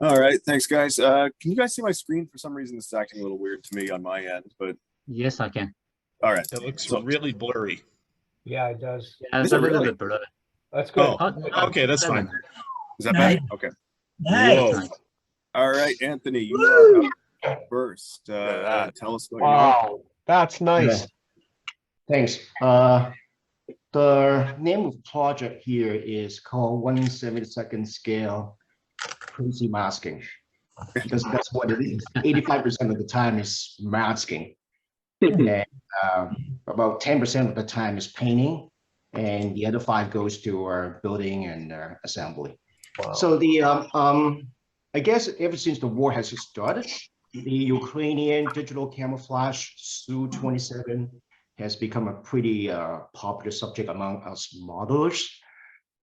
All right, thanks, guys. Can you guys see my screen? For some reason, it's acting a little weird to me on my end, but Yes, I can. all right. It looks So really blurry. Yeah, it does. Yeah, is it's a it little really? bit blurry. That's good. Oh, Oh, okay, that's better fine. now. Is that Nice. better? Okay. Nice. Whoa. All right, Anthony, you are up first. that. Tell us what you're Wow, that's nice. Yeah. Thanks. The name of the project here is called 1/72nd scale crazy masking, because that's what it is. 85% of the time is masking, and about 10% of the time is painting, and the other 5 goes to our building and assembly. Wow. So I guess ever since the war has started, the Ukrainian digital camouflage Su-27 has become a pretty popular subject among us modelers.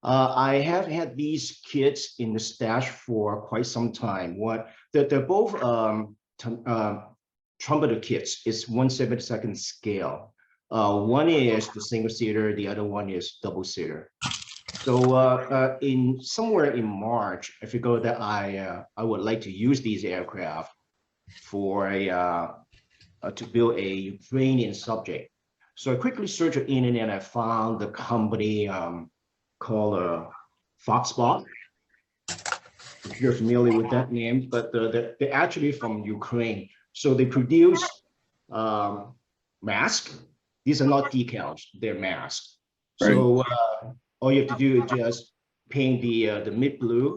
I have had these kits in the stash for quite some time. They're both trumpeter kits. It's 1/72nd scale. One is the single seater, the other one is double seater. So in somewhere in March, I figured that I would like to use these aircraft for to build a Ukrainian subject. So I quickly searched the internet and I found the company called Foxbot. If you're familiar with that name, but they're actually from Ukraine. So they produce masks. These are not decals, they're masks. So all you have to do is just paint the mid blue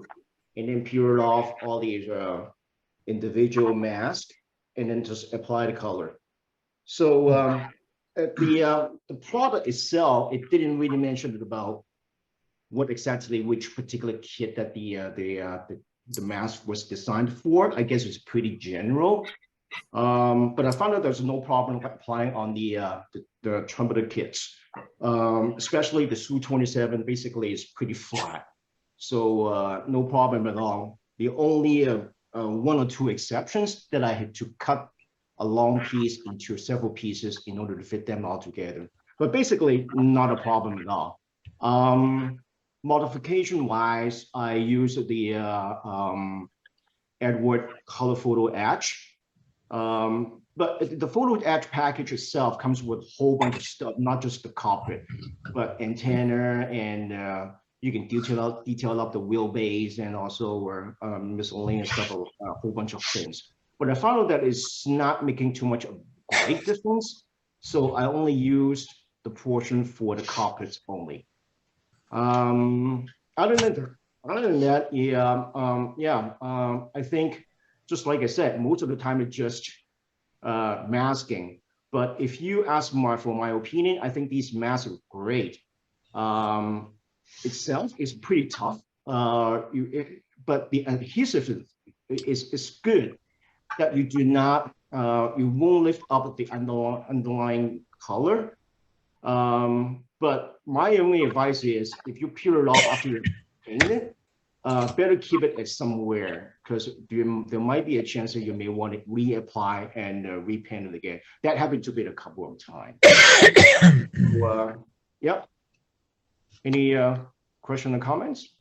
and then peel off all these individual masks and then just apply the color. So the product itself, it didn't really mention about what exactly which particular kit that the mask was designed for. I guess it's pretty general. But I found out there's no problem applying on the trumpeter kits, especially the Su-27. Basically, is pretty flat, so no problem at all. The only 1 or 2 exceptions that I had to cut a long piece into several pieces in order to fit them all together. But basically, not a problem at all. Modification-wise, I use the Edward Color Photo Etch. But the photo etch package itself comes with a whole bunch of stuff, not just the cockpit, but antenna, and you can detail up the wheelbase and also miscellaneous stuff, a whole bunch of things. But I found out that it's not making too much of a great difference, so I only used the portion for the cockpits only. Other than that, I think, just like I said, most of the time it's just masking. But if you ask for my opinion, I think these masks are great. Itself is pretty tough, but the adhesive is good. That you do not, you won't lift up the underlying color. But my only advice is, if you peel it off after you paint it, better keep it at somewhere, because there might be a chance that you may want to reapply and repaint it again. That happened to me a couple of times. So, yep. Any question or comments?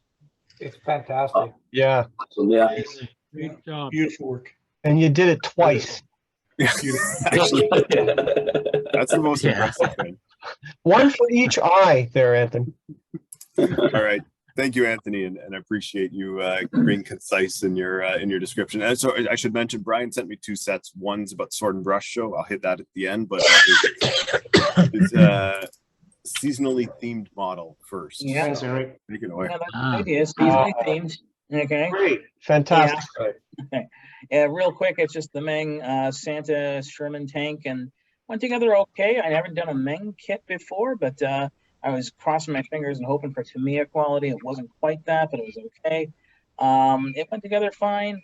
It's fantastic. Yeah, So yeah, Great job. Beautiful work. and you did it twice. Actually, that's the most impressive thing. One for each eye there, Anthony. All right. Thank you, Anthony, and I appreciate you being concise in your description. And so I should mention, Brian sent me 2 sets. One's about Sword and Brush Show. I'll hit that at the end, but it's a seasonally themed model first. Yeah. Thanks, Eric. Take it away. Yeah, that's the idea. It's seasonally themed. Okay. Great, fantastic. Yeah, real quick, it's just the Meng Santa Sherman tank, and went together okay. I haven't done a Meng kit before, but I was crossing my fingers and hoping for Tamiya quality. It wasn't quite that, but it was okay. It went together fine.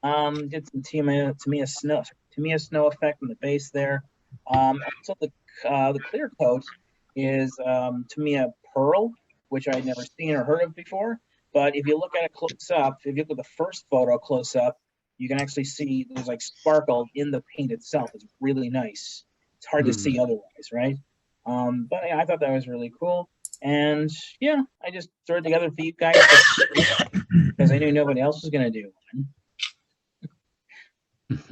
Did some Tamiya snow effect on the base there. Also the clear coat is Tamiya Pearl, which I had never seen or heard of before. But if you look at it close up, if you look at the first photo close up, you can actually see there's like sparkle in the paint itself. It's really nice. It's hard to see otherwise, right? But yeah, I thought that was really cool. And yeah, I just threw it together for you guys because I knew nobody else was going to do one.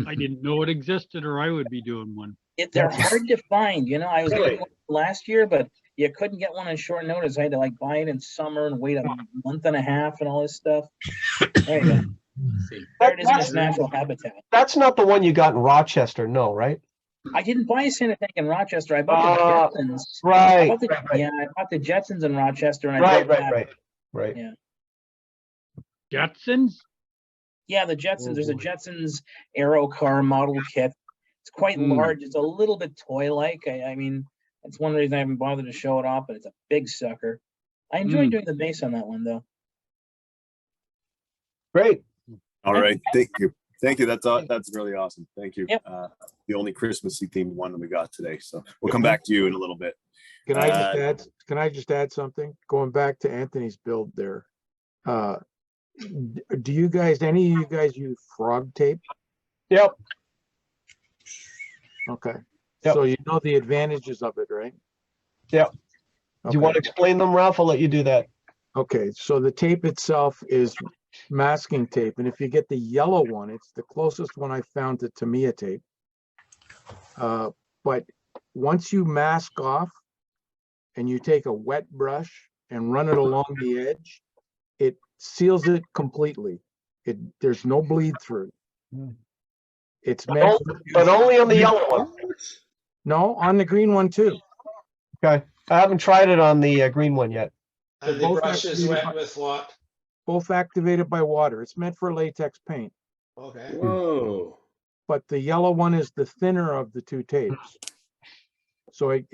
I didn't know it existed, or I would be doing one. They're hard to find. You know, I was doing one last year, but you couldn't get one on short notice. I had to like buy it in summer and wait a month and a half and all this stuff. There you go. There it is in its natural habitat. That's not the one you got in Rochester, no, right? I didn't buy a Santa tank in Rochester. I bought the Jetsons. Right. Yeah, I bought the Jetsons in Rochester, and I built that. Right. Yeah. Jetsons? Yeah, the Jetsons. There's a Jetsons aero car model kit. It's quite large. It's a little bit toy-like. I mean, that's one reason I haven't bothered to show it off, but it's a big sucker. I enjoyed doing the base on that one, though. Great. All right, thank you. Thank you. That's really awesome. Thank you. Yep. The only Christmassy themed one that we got today. So we'll come back to you in a little bit. Can I just add something? Going back to Anthony's build there. Do you guys, any of you guys use frog tape? Yep. Okay. Yep. So you know the advantages of it, right? Yep. Do you want to explain them, Ralph? I'll let you do that. Okay, so the tape itself is masking tape, and if you get the yellow one, it's the closest one I found to Tamiya tape. But once you mask off and you take a wet brush and run it along the edge, it seals it completely. There's no bleed through. It's meant, But only on the yellow one. no, on the green one too. Okay. I haven't tried it on the green one yet. And the brush is wet with what? Both activated by water. It's meant for latex paint, Okay. Whoa. but the yellow one is the thinner of the two tapes. So it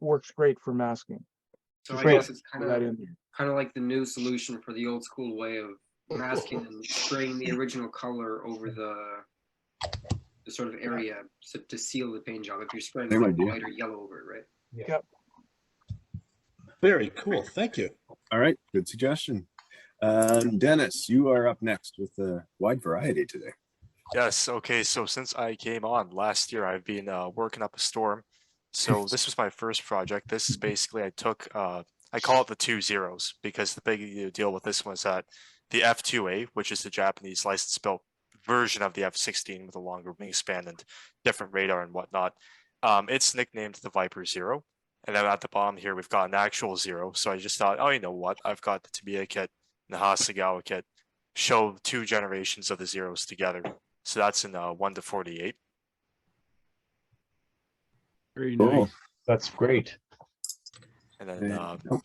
works great for masking. So I Great. guess it's kind That in there. of like the new solution for the old school way of masking and spraying the original color over the sort of area to seal the paint job. If you're spraying Same like idea. white or yellow over it, right? Yep. Very cool. Thank you. All right, good suggestion. Dennis, you are up next with a wide variety today. Yes. Okay. So since I came on last year, I've been working up a storm. So this was my first project. This is basically I took I call it the 2 zeros because the big deal with this was that the F2A, which is the Japanese license built version of the F-16 with a longer wingspan and different radar and whatnot, it's nicknamed the Viper Zero. And then at the bottom here, we've got an actual zero. So I just thought, oh, you know what? I've got the Tamiya kit and the Hasegawa kit. Show 2 generations of the zeros together. So that's in 1 to 48. Very Cool. nice. That's great. And then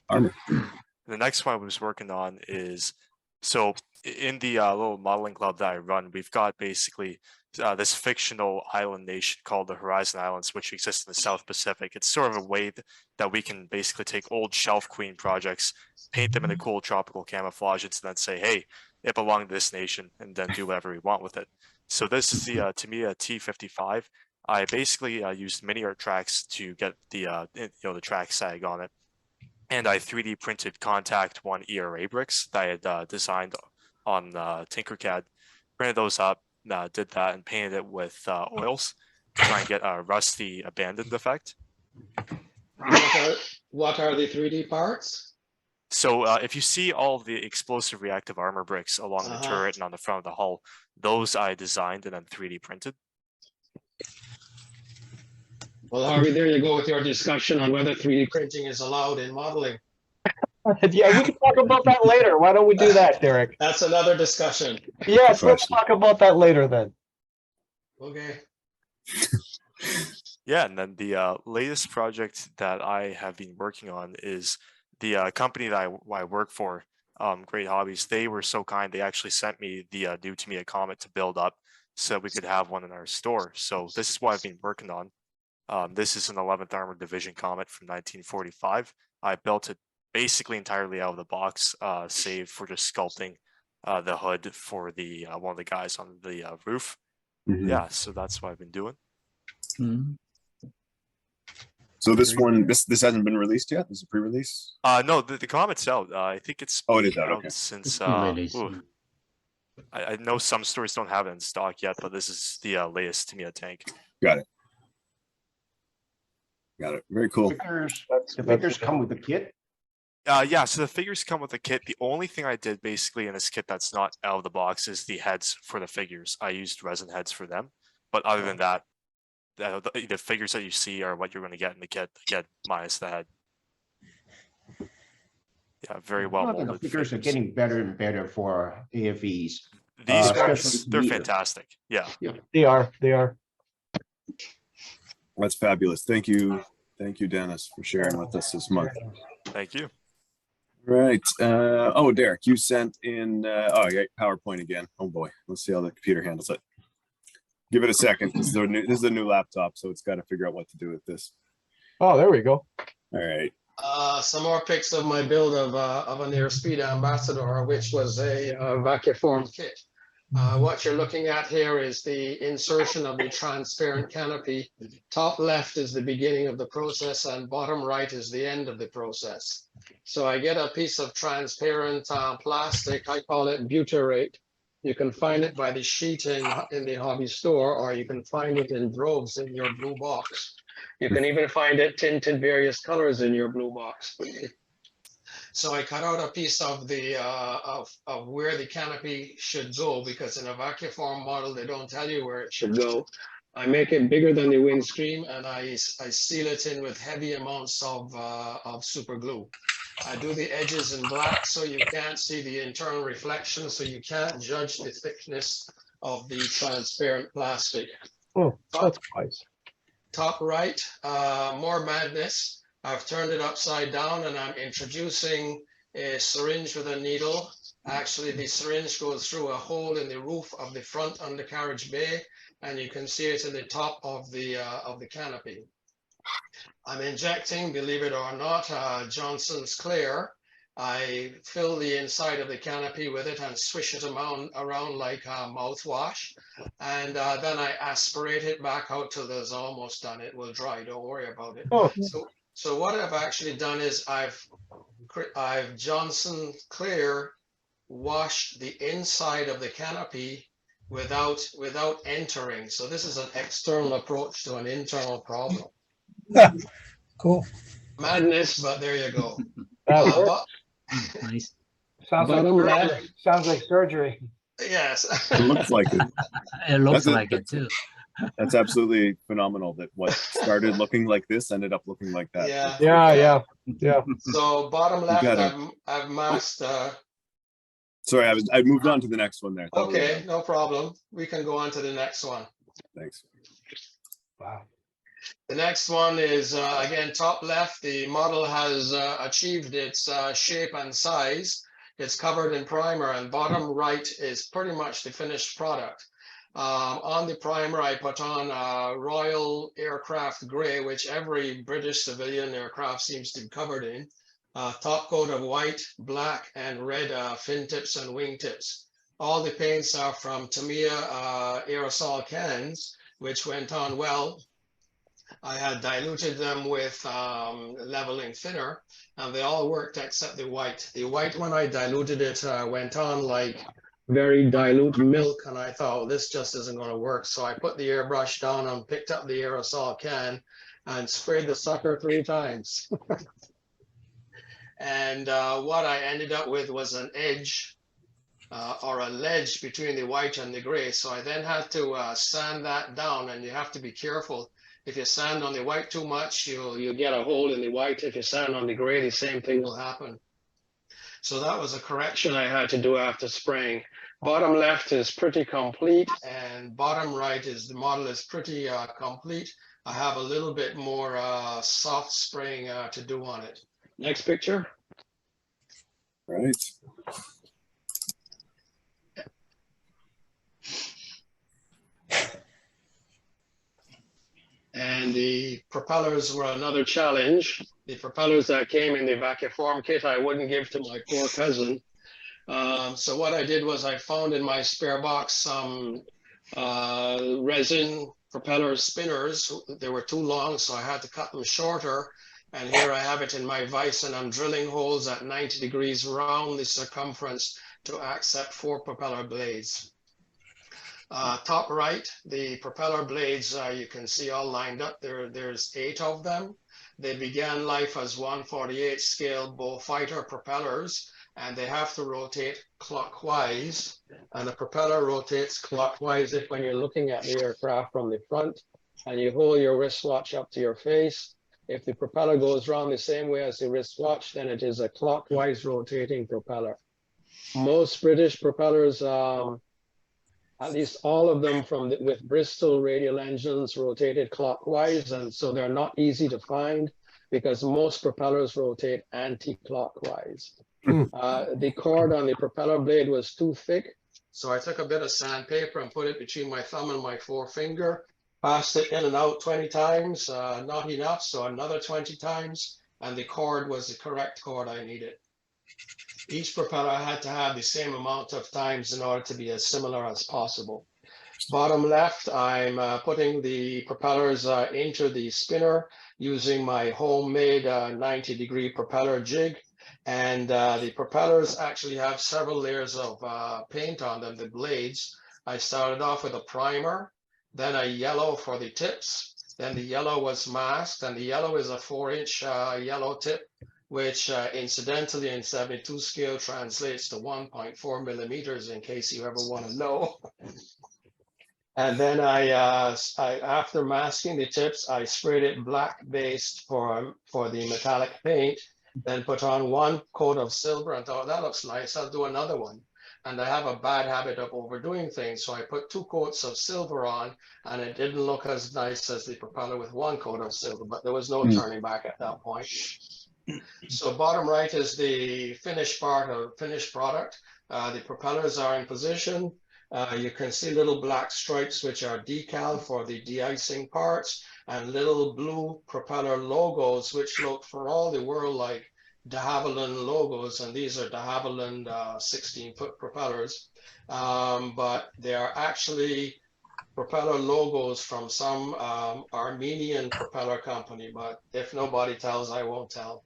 Armor. the next one I was working on is, so in the little modeling club that I run, we've got basically this fictional island nation called the Horizon Islands, which exists in the South Pacific. It's sort of a way that we can basically take old Shelf Queen projects, paint them in a cool tropical camouflage, and then say, hey, it belonged to this nation, and then do whatever we want with it. So this is the Tamiya T55. I basically used mini art tracks to get the the track sag on it, and I 3D printed Contact 1 ERA bricks that I had designed on Tinkercad. Printed those up, did that, and painted it with oils to try and get a rusty abandoned effect. What are the 3D parts? So if you see all the explosive reactive armor bricks along the turret and on the front of the hull, those I designed and then 3D printed. Well, Harvey, there you go with your discussion on whether 3D printing is allowed in modeling. Yeah, we can talk about that later. Why don't we do that, Derek? That's another discussion. Yes, let's talk about that later then. Okay. Yeah, and then the latest project that I have been working on is the company that I work for, Great Hobbies. They were so kind, they actually sent me the new Tamiya Comet to build up so we could have one in our store. So this is what I've been working on. This is an 11th Armored Division Comet from 1945. I built it basically entirely out of the box, save for just sculpting the hood for the one of the guys on the roof. Yeah, so that's what I've been doing. So this one, this hasn't been released yet. This is a pre-release. No, the Comet's out. I think it's Oh, it is been out, okay. Since Release. I know some stores don't have it in stock yet, but this is the latest Tamiya tank. Got it. Got it. Very cool. The figures come with the kit. Yeah, so the figures come with a kit. The only thing I did basically in this kit that's not out of the box is the heads for the figures. I used resin heads for them, but other than that, the figures that you see are what you're going to get in the kit, again, minus the head. Yeah, very well Well, the molded figures are figures. getting better and better for AFVs. These especially ones, they're Tamiya. fantastic. Yeah. They are, they are. That's fabulous. Thank you, Dennis, for sharing with us this month. Thank you. Right. Oh, Derek, you sent in. Oh, yeah, PowerPoint again. Oh boy, let's see how the computer handles it. Give it a second. This is a new laptop, so it's got to figure out what to do with this. Oh, there we go. All right. Some more pics of my build of an airspeed ambassador, which was a vacuum kit. What you're looking at here is the insertion of the transparent canopy. Top left is the beginning of the process and bottom right is the end of the process. So I get a piece of transparent plastic, I call it butyrate. You can find it by the sheet in the hobby store, or you can find it in droves in your blue box. You can even find it tinted various colors in your blue box. So I cut out a piece of the of where the canopy should go, because in a vacuum form model they don't tell you where it should go. I make it bigger than the windscreen and I seal it in with heavy amounts of super glue. I do the edges in black so you can't see the internal reflection, so you can't judge the thickness of the transparent plastic. Oh, that's nice. Top right, more madness. I've turned it upside down and I'm introducing a syringe with a needle. Actually, the syringe goes through a hole in the roof of the front undercarriage bay, and you can see it in the top of the canopy. I'm injecting, believe it or not, Johnson's Clear. I fill the inside of the canopy with it and swish it around like mouthwash. And then I aspirate it back out till there's almost done. It will dry, don't worry about it. Oh, So what I've actually done is I've Johnson Clear washed the inside of the canopy without entering. So this is an external approach to an internal problem. Cool. Madness, but there you go. Nice. Sounds like Bottom surgery. left. Sounds like surgery. Yes. It looks like it. It looks That's it. like it too. That's absolutely phenomenal that what started looking like this ended up looking like that. Yeah. Yeah. So bottom left, gotta- I've masked. Sorry, I moved on to the next one there. Thought we were Okay, done. no problem. We can go on to the next one. Thanks. Wow. The next one is, again, top left. The model has achieved its shape and size. It's covered in primer, and bottom right is pretty much the finished product. On the primer, I put on Royal Aircraft Grey, which every British civilian aircraft seems to be covered in. Top coat of white, black, and red fin tips and wing tips. All the paints are from Tamiya aerosol cans, which went on well. I had diluted them with leveling thinner, and they all worked except the white. The white, when I diluted it, went on like very dilute milk, and I thought, well, this just isn't going to work. So I put the airbrush down and picked up the aerosol can and sprayed the sucker 3 times. And what I ended up with was an edge or a ledge between the white and the gray. So I then had to sand that down, and you have to be careful. If you sand on the white too much, you'll get a hole in the white. If you sand on the gray, the same thing will happen. So that was a correction I had to do after spraying. Bottom left is pretty complete, and bottom right is the model is pretty complete. I have a little bit more soft spraying to do on it. Next picture. Right. And the propellers were another challenge. The propellers that came in the vacuum form kit, I wouldn't give to my poor cousin. So what I did was I found in my spare box some resin propeller spinners. They were too long, so I had to cut them shorter. And here I have it in my vise, and I'm drilling holes at 90 degrees around the circumference to accept 4 propeller blades. Top right, the propeller blades, you can see all lined up. There's 8 of them. They began life as 1/48 scale bullfighter propellers, and they have to rotate clockwise. And the propeller rotates clockwise if when you're looking at the aircraft from the front and you hold your wristwatch up to your face. If the propeller goes around the same way as the wristwatch, then it is a clockwise rotating propeller. Most British propellers, at least all of them with Bristol radial engines, rotated clockwise, and so they're not easy to find because most propellers rotate anti-clockwise. The cord on the propeller blade was too thick, so I took a bit of sandpaper and put it between my thumb and my forefinger, passed it in and out 20 times, not enough, so another 20 times, and the cord was the correct cord I needed. Each propeller had to have the same amount of times in order to be as similar as possible. Bottom left, I'm putting the propellers into the spinner using my homemade 90-degree propeller jig. And the propellers actually have several layers of paint on them, the blades. I started off with a primer, then a yellow for the tips. Then the yellow was masked, and the yellow is a 4-inch yellow tip, which incidentally in 72 scale translates to 1.4 millimeters, in case you ever want to know. And then I after masking the tips, I sprayed it black based for the metallic paint, then put on 1 coat of silver and thought, that looks nice, I'll do another one. And I have a bad habit of overdoing things, so I put 2 coats of silver on, and it didn't look as nice as the propeller with 1 coat of silver, but there was no turning back at that point. So bottom right is the finished part of finished product. The propellers are in position. You can see little black stripes, which are decal for the de-icing parts, and little blue propeller logos, which look for all the world like de Havilland logos, and these are de Havilland 16-foot propellers, but they are actually propeller logos from some Armenian propeller company, but if nobody tells, I won't tell.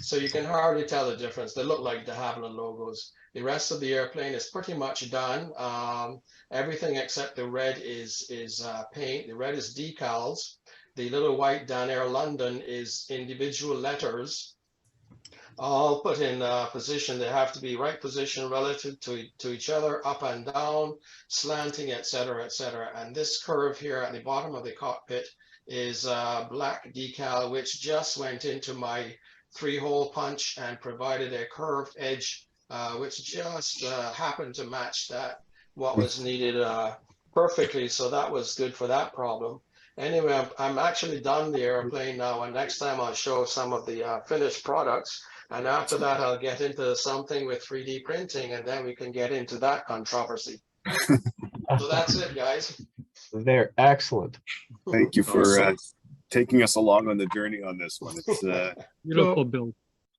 So you can hardly tell the difference. They look like de Havilland logos. The rest of the airplane is pretty much done. Everything except the red is paint. The red is decals. The little white down Air London is individual letters, all put in position. They have to be right position relative to each other, up and down, slanting, etc., etc. And this curve here at the bottom of the cockpit is black decal, which just went into my 3-hole punch and provided a curved edge, which just happened to match what was needed perfectly. So that was good for that problem. Anyway, I'm actually done the airplane now, and next time I'll show some of the finished products. And after that, I'll get into something with 3D printing, and then we can get into that controversy. So that's it, guys. They're excellent. Thank you for taking us along on the journey on this one. It's Beautiful build.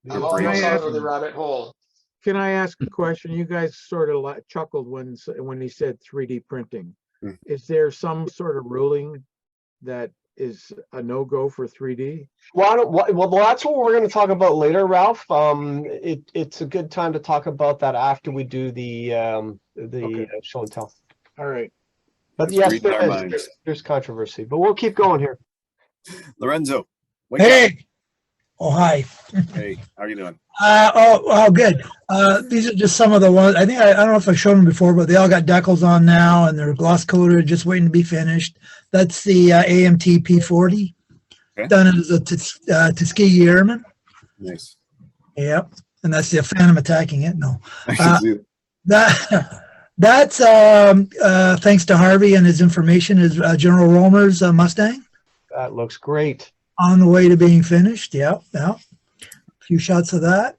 I'm almost out of the rabbit hole. Can I ask a question? You guys sort of chuckled when he said 3D printing. Is there some sort of ruling that is a no-go for 3D? Well, that's what we're going to talk about later, Ralph. It's a good time to talk about that after we do the show and tell. All right. But yes, there's controversy, but we'll keep going here. Lorenzo. Hey. Oh, hi. Hey, how are you doing? Good. These are just some of the ones. I think I don't know if I've shown them before, but they all got decals on now, and they're gloss coated, just waiting to be finished. That's the AMT P40, done as a Tuskegee Airman. Nice. Yep, and that's the Phantom attacking it. No, that's thanks to Harvey and his information. Is General Romer's Mustang. That looks great. On the way to being finished. Yep. A few shots of that.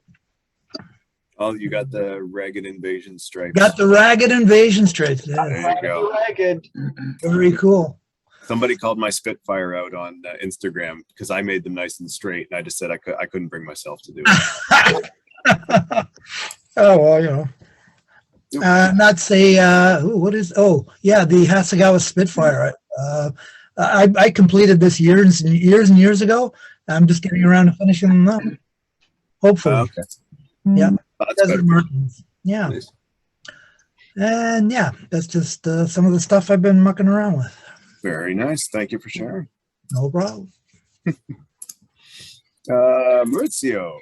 Oh, you got the ragged invasion stripes. Got the ragged invasion stripes. There you go. Ragged. Very cool. Somebody called my Spitfire out on Instagram because I made them nice and straight, and I just said I couldn't bring myself to do it. Oh well, you know. Not say what is? Oh yeah, the Hasegawa Spitfire. I completed this years and years ago. I'm just getting around to finishing them up. Hopefully. Okay. Yeah. That's yeah. Nice. And yeah, that's just some of the stuff I've been mucking around with. Very nice. Thank you for sharing. No problem. Maurizio,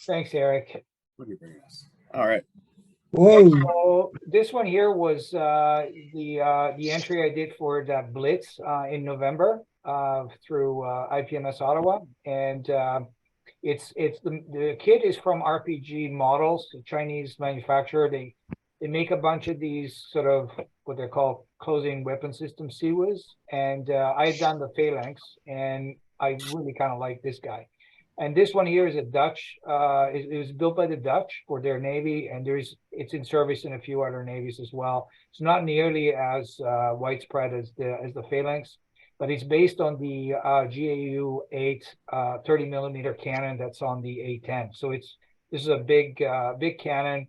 Thanks, Eric. what do you bring us? All right. Whoa. So this one here was the entry I did for that Blitz in November through IPMS Ottawa, and it's the kit is from RPG Models, the Chinese manufacturer. They make a bunch of these sort of what they're called closing weapon system CWIS, and I've done the Phalanx, and I really kind of like this guy. And this one here is a Dutch. It was built by the Dutch for their navy, and it's in service in a few other navies as well. It's not nearly as widespread as the Phalanx, but it's based on the GAU 8 30 millimeter cannon that's on the A10. So this is a big cannon,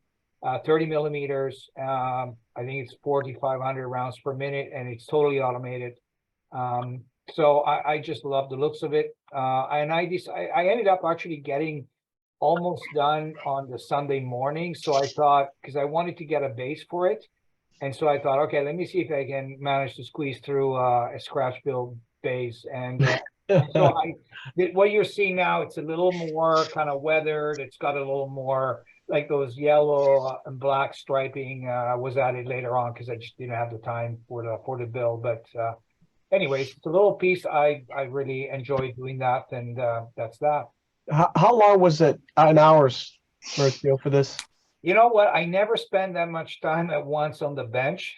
30 millimeters. I think it's 4,500 rounds per minute, and it's totally automated. So I just love the looks of it. And I ended up actually getting almost done on the Sunday morning. So I thought, because I wanted to get a base for it. And so I thought, okay, let me see if I can manage to squeeze through a scratch build base. And so what you're seeing now, it's a little more kind of weathered. It's got a little more like those yellow and black striping was added later on because I just didn't have the time for the build. But anyways, it's a little piece. I really enjoy doing that, and that's that. How long was it in hours, Maurizio, for this? You know what? I never spend that much time at once on the bench.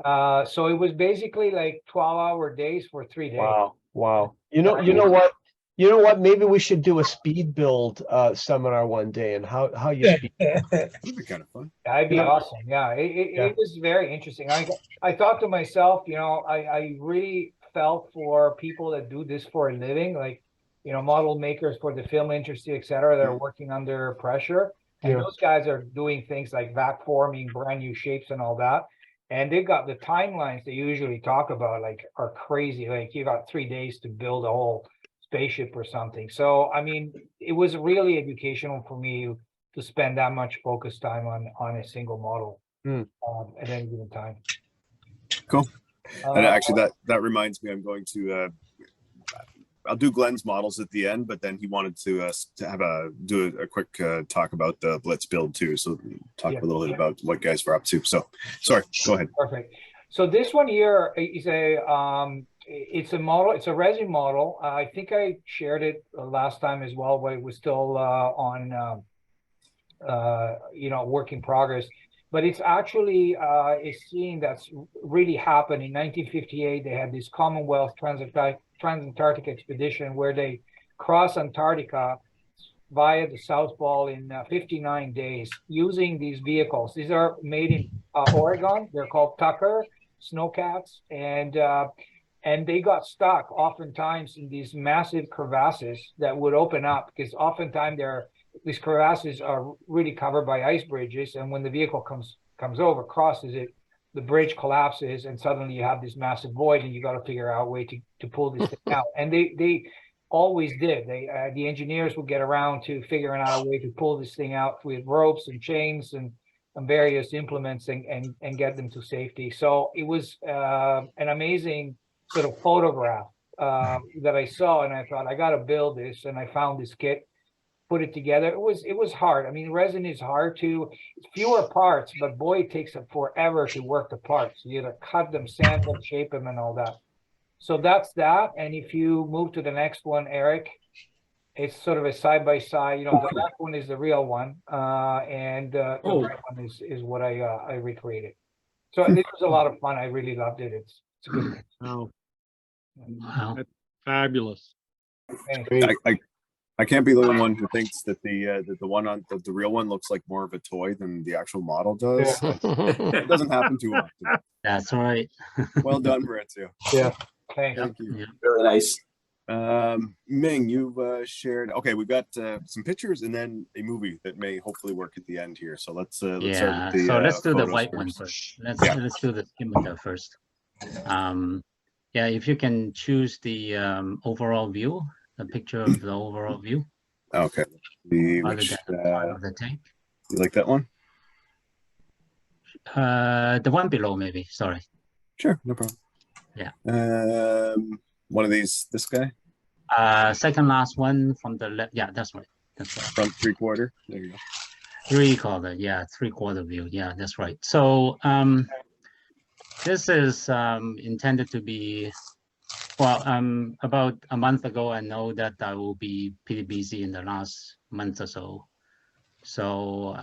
So it was basically like 12-hour days for 3 days. Wow. You know what? Maybe we should do a speed build seminar one day and how you speed. That'd be kind of fun. That'd be awesome. Yeah, it was very interesting. I thought to myself, I really felt for people that do this for a living, like, model makers for the film industry, et cetera, that are working under pressure. And those guys are doing things like vac forming brand new shapes and all that. And they've got the timelines they usually talk about, like, are crazy. Like, you got 3 days to build a whole spaceship or something. So, I mean, it was really educational for me to spend that much focus time on a single model at any given time. Cool. And actually, that reminds me, I'm going to I'll do Glenn's models at the end, but then he wanted to do a quick talk about the Blitz build too. So talk a little bit about what guys were up to. So sorry, go ahead. Perfect. So this one here is it's a model. It's a resin model. I think I shared it last time as well, but it was still on work in progress. But it's actually a scene that's really happened. In 1958, they had this Commonwealth Transantarctic expedition where they cross Antarctica via the South Pole in 59 days using these vehicles. These are made in Oregon. They're called Tucker snowcats, and they got stuck oftentimes in these massive crevasses that would open up because oftentimes these crevasses are really covered by ice bridges, and when the vehicle comes over, crosses it, the bridge collapses, and suddenly you have this massive void, and you got to figure out a way to pull this thing out. And they always did. The engineers would get around to figuring out a way to pull this thing out with ropes and chains and various implements and get them to safety. So it was an amazing sort of photograph that I saw, and I thought, I got to build this, and I found this kit. Put it together. It was hard. I mean, resin is hard it's fewer parts, but boy, it takes forever to work the parts. You gotta cut them, sand them, shape them, and all that. So that's that. And if you move to the next one, Eric, it's sort of a side by side. The left one is the real one, and the right one is what I recreated. So it was a lot of fun. I really loved it. It's good. Wow. That's fabulous. I can't be the one who thinks that the one on the real one looks like more of a toy than the actual model does. It doesn't happen too often. That's right. Well done, Maurizio. Yeah. Thank you. Yeah. Really nice. Ming, you've shared. Okay, we've got some pictures and then a movie that may hopefully work at the end here. So let's start with the. So let's do the photos white one first. Let's do the schematic first. If you can choose the overall view. A picture of the overall view. Okay. Of the tank. You like that one? The one below, maybe. Sorry. Sure, no problem. Yeah. One of these. This guy. Second last one from the left. Yeah, that's right. That's right. Front 3/4. There you go. 3/4. Yeah, 3/4 view. Yeah, that's right. So this is intended to be, well, about a month ago, I know that I will be pretty busy in the last month or so. So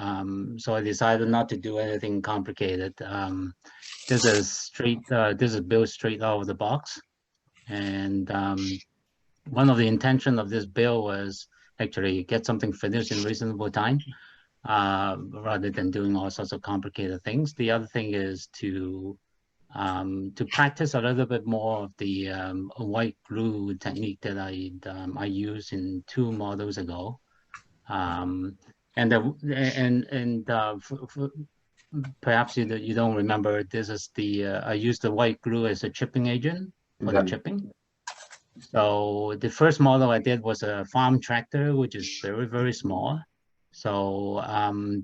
so I decided not to do anything complicated. This is straight. This is built straight out of the box, and one of the intention of this bill was actually get something finished in reasonable time, rather than doing all sorts of complicated things. The other thing is to practice a little bit more of the white glue technique that I used in 2 models ago. Perhaps you don't remember, this is the I used the white glue as a chipping agent for the chipping. So the first model I did was a farm tractor, which is very, very small. So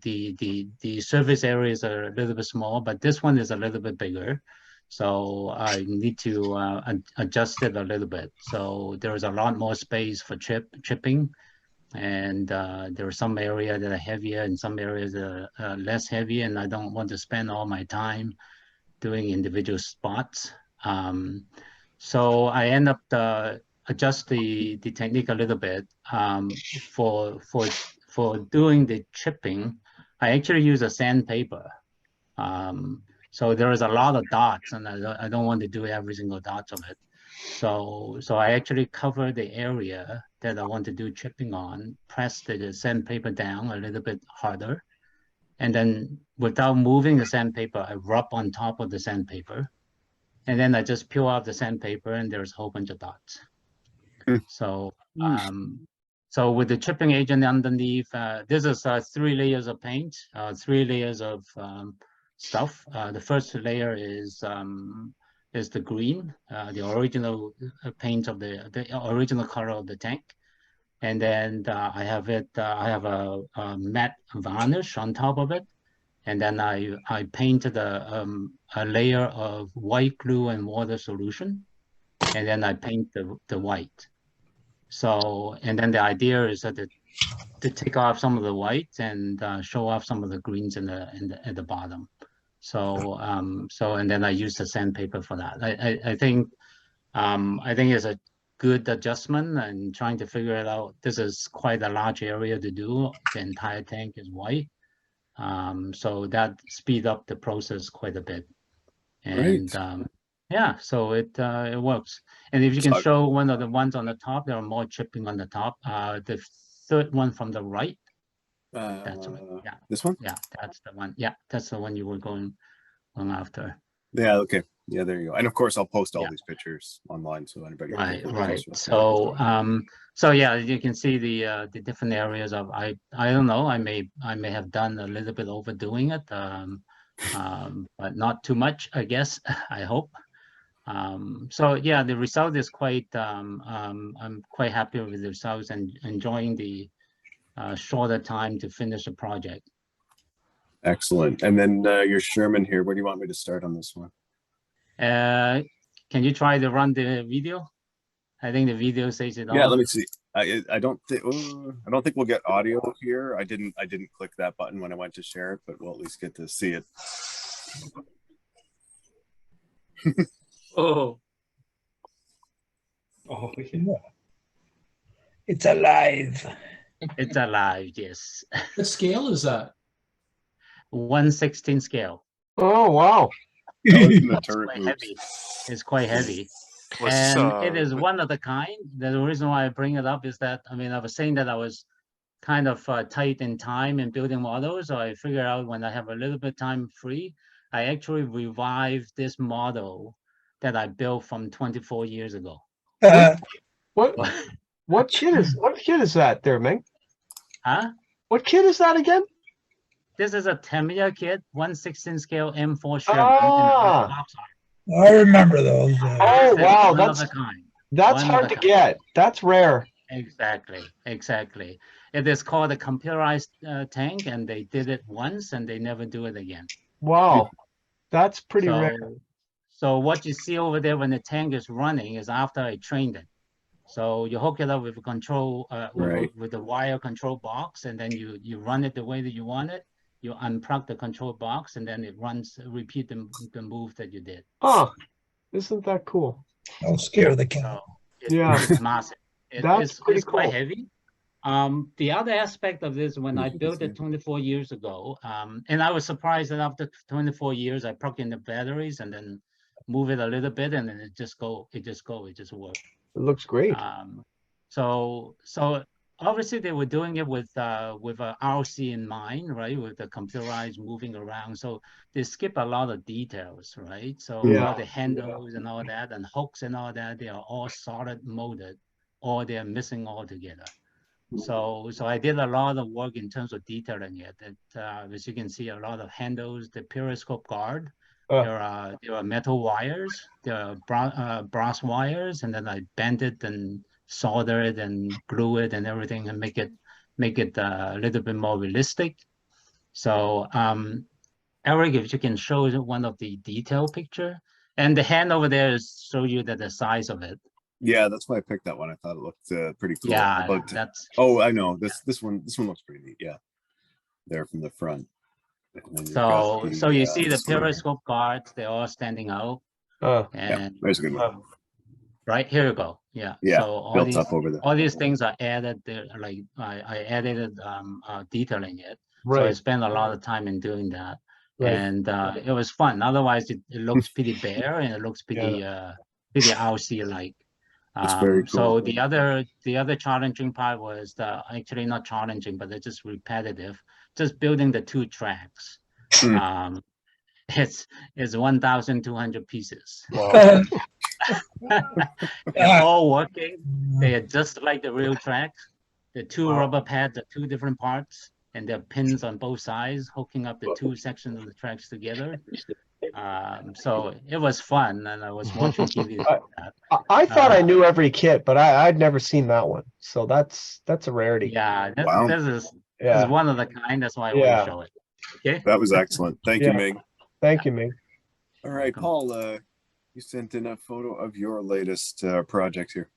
the surface areas are a little bit small, but this one is a little bit bigger. So I need to adjust it a little bit. So there is a lot more space for chipping. And there are some areas that are heavier and some areas that are less heavy. And I don't want to spend all my time doing individual spots. So I end up adjust the technique a little bit. For doing the chipping, I actually use a sandpaper. So there is a lot of dots, and I don't want to do every single dot of it. So I actually cover the area that I want to do chipping on, press the sandpaper down a little bit harder, and then without moving the sandpaper, I rub on top of the sandpaper, and then I just peel off the sandpaper, and there's a whole bunch of dots. So so with the chipping agent underneath, this is 3 layers of paint, 3 layers of stuff. The first layer is the green, the original paint of the original color of the tank, and then I have a matte varnish on top of it, and then I painted a layer of white glue and water solution, and then I paint the white. So, and then the idea is that to take off some of the white and show off some of the greens at the bottom. So and then I use the sandpaper for that. I think it's a good adjustment, and trying to figure it out. This is quite a large area to do. The entire tank is white, so that speed up the process quite a bit. And yeah, so it works. And if you can show one of the ones on the top, there are more chipping on the top. The third one from the right. That's one. Yeah. This one? Yeah, that's the one. Yeah, that's the one you were going after. Yeah, okay. Yeah, there you go. And of course I'll post all these pictures online so anybody can take a look. Right. So yeah, you can see the different areas of I don't know, I may have done a little bit overdoing it, but not too much, I guess. I hope. So yeah, the result is quite I'm quite happy with the results and enjoying the shorter time to finish the project. Excellent. And then your Sherman here, where do you want me to start on this one? Can you try to run the video? I think the video says it all. Yeah, let me see. I don't think we'll get audio here. I didn't click that button when I went to share it, but we'll at least get to see it. Oh, yeah. It's alive. It's alive, yes. What scale is that? 1/16 scale. Oh, wow. It's quite heavy. And it is one of the kind. The reason why I bring it up is that, I mean, I was saying that I was kind of tight in time in building models. So I figured out when I have a little bit time free, I actually revived this model that I built from 24 years ago. What kit is that there, Ming? Huh? What kit is that again? This is a Tamiya kit, 1/16 scale M4 Sherman. I remember those. Oh wow, that's hard to get. That's rare. Exactly. It is called a computerized tank, and they did it once and they never do it again. Wow, that's pretty rare. So what you see over there when the tank is running is after I trained it. So you hook it up with a control, Right. with the wire control box, and then you run it the way that you want it. You unplug the control box, and then it runs, repeat the move that you did. Huh, isn't that cool? Don't scare the cat. So Yeah. it's massive. That's pretty it's quite cool. heavy. The other aspect of this, when I built it 24 years ago, and I was surprised that after 24 years, I plug in the batteries and then move it a little bit, and then it just works. It looks great. So obviously they were doing it with a RC in mind, right? With the computerized moving around. So they skip a lot of details, right? So all the handles and all that, and hooks and all that, they are all solid molded, or they're missing altogether. So I did a lot of work in terms of detailing it. As you can see, a lot of handles, the periscope guard. There are metal wires, there are brass wires, and then I bent it and solder it and glue it and everything and make it a little bit more realistic. So Eric, if you can show one of the detail picture, and the hand over there is show you the size of it. Yeah, that's why I picked that one. I thought it looked pretty cool. Yeah, that's. Oh, I know this one looks pretty neat. Yeah, there from the front. So you see the periscope guards, they're all standing out. And yeah, there's a good one. Right, here you go. Yeah. Yeah, so all these things are added there, like I added detailing it. Right. So I spent a lot of time in doing that. Right. And it was fun. Otherwise it looks pretty bare and it looks pretty pretty RC like. That's very cool. So the other challenging part was actually not challenging, but it's just repetitive. Just building the 2 tracks. It's 1,200 pieces. Wow. They're all working. They are just like the real tracks. The 2 rubber pads are 2 different parts, and there are pins on both sides hooking up the 2 sections of the tracks together. So it was fun, and I was watching TV. I thought I knew every kit, but I'd never seen that one. So that's a rarity. Yeah, this is one of the kind. That's why I want to show it. Okay. That was excellent. Thank you, Mig. Thank you, Mig. All right, Paul. You sent in a photo of your latest project here.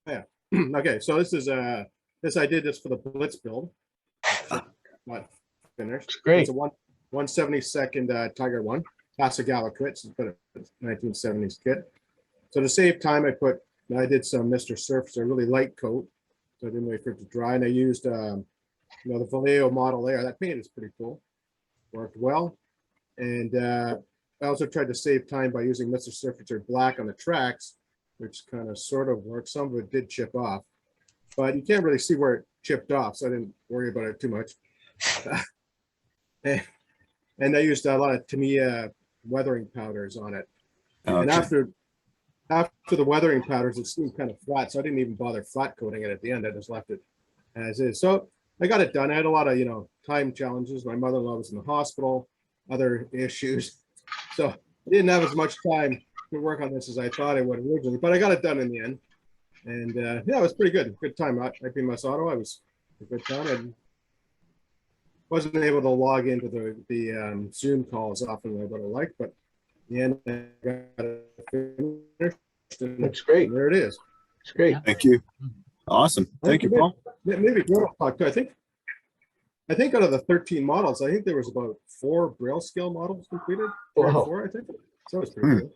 Yeah. Okay. So this is I did this for the Blitz build. Not finished. It's great. It's a 1/72 Tiger 1. Hasegawa kit. It's a 1970s kit. So to save time, I did some Mr. Surface, a really light coat. So I didn't wait for it to dry, and I used the Vallejo model there. That paint is pretty cool. Worked well, and I also tried to save time by using Mr. Surfacer black on the tracks, which kind of sort of worked. Some of it did chip off, but you can't really see where it chipped off, so I didn't worry about it too much. And I used a lot of Tamiya weathering powders on it. Okay. And after the weathering powders, it seemed kind of flat, so I didn't even bother flat coating it at the end. I just left it as is. So I got it done. I had a lot of time challenges. My mother-in-law was in the hospital, other issues, so I didn't have as much time to work on this as I thought I would originally. But I got it done in the end, and yeah, it was pretty good. Good time at IPMS Ottawa. It was a good time. I wasn't able to log into the Zoom call as often as I would have liked, but in the end, I got it finished. That's great. There it is. It's great. Thank you. Awesome. Thank you, Paul. Maybe I think out of the 13 models, I think there was about 4 Braille scale models completed. 4, I think. So it's pretty good.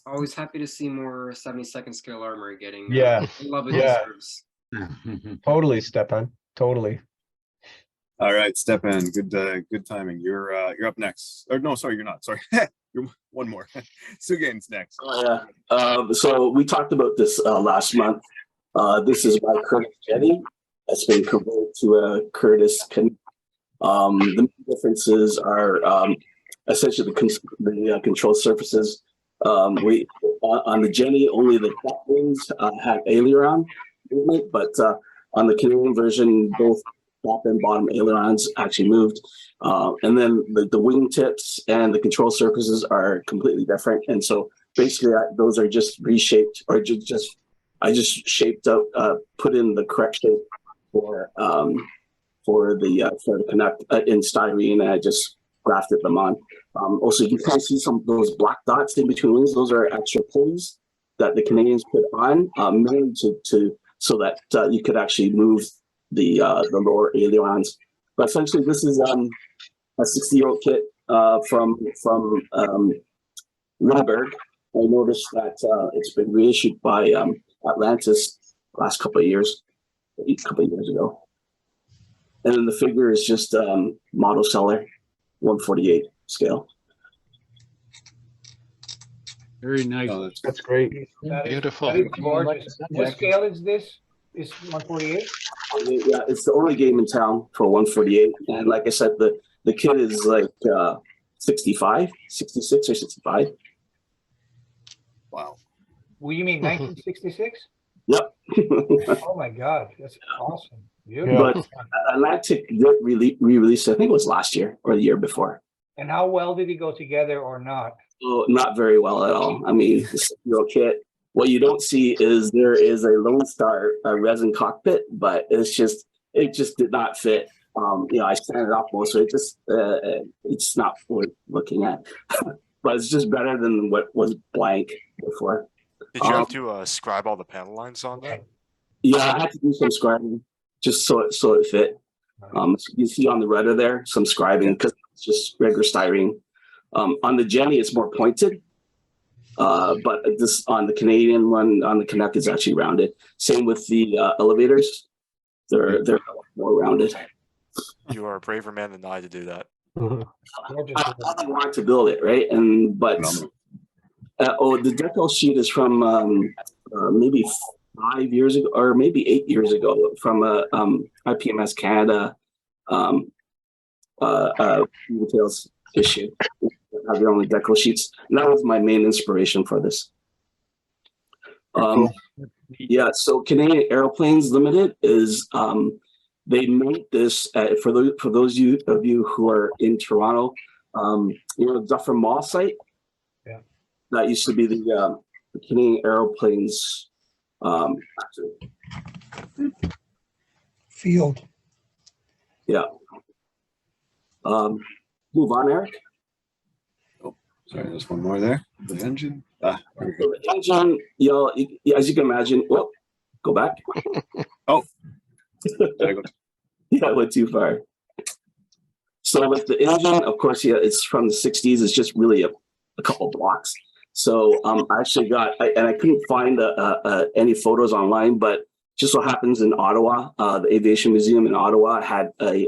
Always happy to see more 72nd scale armor getting. Yeah. Love it. Totally, Stepan. Totally. All right, Stepan. Good timing. You're up next. Or no, sorry, you're not. Sorry, you're one more. Sugain's next. So we talked about this last month. This is my Curtis Jetty. It's been converted to a Curtis Canoe. The main differences are essentially the control surfaces. We on the Jenny, only the top wings have aileron movement, but on the Canadian version, both top and bottom ailerons actually moved. And then the wingtips and the control surfaces are completely different. And so basically those are just reshaped, or I just shaped up, put in the correct shape for the Connect in styrene, and I just grafted them on. Also, you can see some of those black dots in between wings. Those are extra pulleys that the Canadians put on, mainly so that you could actually move the lower ailerons. But essentially, this is a 60-year-old kit from Lindbergh. I noticed that it's been reissued by Atlantis last couple of years ago. And then the figure is just model seller, 148 scale. Very nice. Oh, That's great. Beautiful. That is gorgeous. What scale is this? Is 148? Yeah, it's the only game in town for 148. And like I said, the kit is like 65, 66 or 65. Wow. Well, you mean 1966? Yep. Oh my God, that's awesome. Beautiful. But Atlantic did re-release, I think it was last year or the year before. And how well did he go together or not? Oh, not very well at all. I mean, the real kit. What you don't see is there is a Lone Star resin cockpit, but it just did not fit. I sanded it off most of it. It's not worth looking at. But it's just better than what was blank before. Did you have to scribe all the panel lines on that? Yeah, I had to do some scribing just so it fit. You see on the rudder there some scribing because it's just regular styrene. On the Jenny, it's more pointed, but this on the Canadian one, on the Canuck, is actually rounded. Same with the elevators; they're more rounded. You are a braver man than I to do that. I wanted to build it, right? But the decal sheet is from maybe 5 years ago, or maybe 8 years ago, from IPMS Canada details issue. Have their own decal sheets. And that was my main inspiration for this. Yeah, so Canadian Aeroplanes Limited is they made this for those of you who are in Toronto. The Duffer Mall site. Yeah, that used to be the Canadian Aeroplanes Field. Yeah. Move on, Eric. Oh, sorry, there's one more there. The engine. There we go. So the engine, as you can imagine. Well, go back. Oh, did I go? Yeah, I went too far. So with the engine, of course, yeah, it's from the 60s. It's just really a couple blocks. So I actually got, and I couldn't find any photos online, but just so happens in Ottawa, the Aviation Museum in Ottawa had a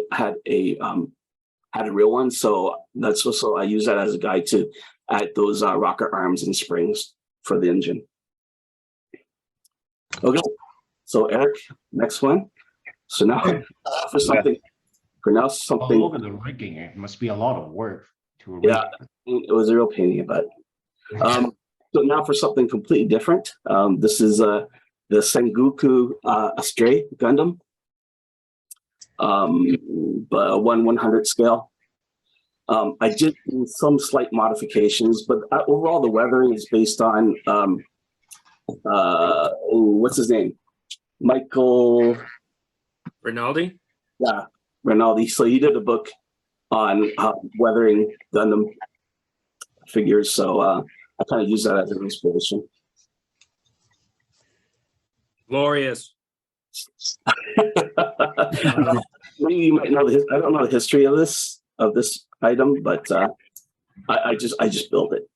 real one. So that's also, I use that as a guide to add those rocket arms and springs for the engine. Okay, so Eric, next one. So now for something. All over the rigging, it must be a lot of work to rig. Yeah, it was a real pain in the butt. So now for something completely different. This is the Sengoku Astray Gundam, but 1/100 scale. I did some slight modifications, but overall the weathering is based on what's his name, Michael Rinaldi. Yeah, Rinaldi. So he did a book on weathering Gundam figures. So I kind of use that as an inspiration. Glorious. You might know I don't know the history of this item, but I just built it.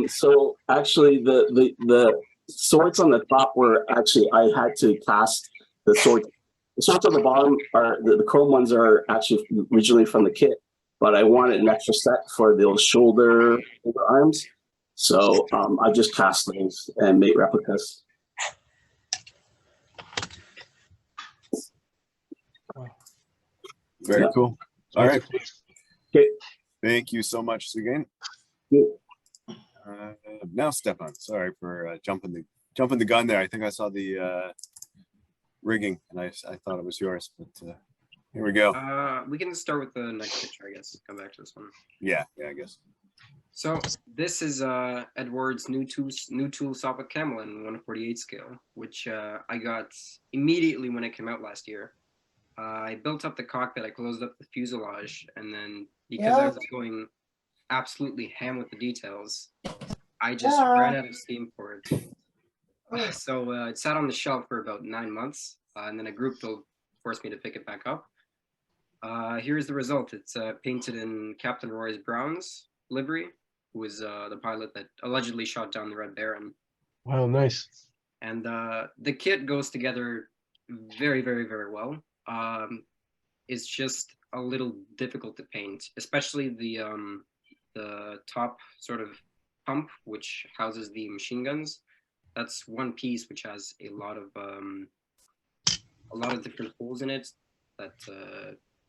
So actually, the swords on the top were actually I had to cast the swords. The swords on the bottom are the chrome ones are actually originally from the kit, but I wanted an extra set for those shoulder arms, so I just cast those and made replicas. Very cool. All right. Okay. Thank you so much again. Now, Stefan, sorry for jumping the gun there. I think I saw the rigging, and I thought it was yours, but here we go. We can start with the next picture, I guess. Come back to this one. Yeah, I guess. So this is Edward's new tool Sopwith Camel in 1/48 scale, which I got immediately when it came out last year. I built up the cockpit, I closed up the fuselage, and then because I was going absolutely ham with the details, I just ran out of steam for it. So it sat on the shelf for about 9 months, and then a group build forced me to pick it back up. Here's the result. It's painted in Captain Roy's Brown's livery, who was the pilot that allegedly shot down the Red Baron. Wow, nice. And the kit goes together very, very, very well. It's just a little difficult to paint, especially the top sort of pump, which houses the machine guns. That's one piece which has a lot of different holes in it that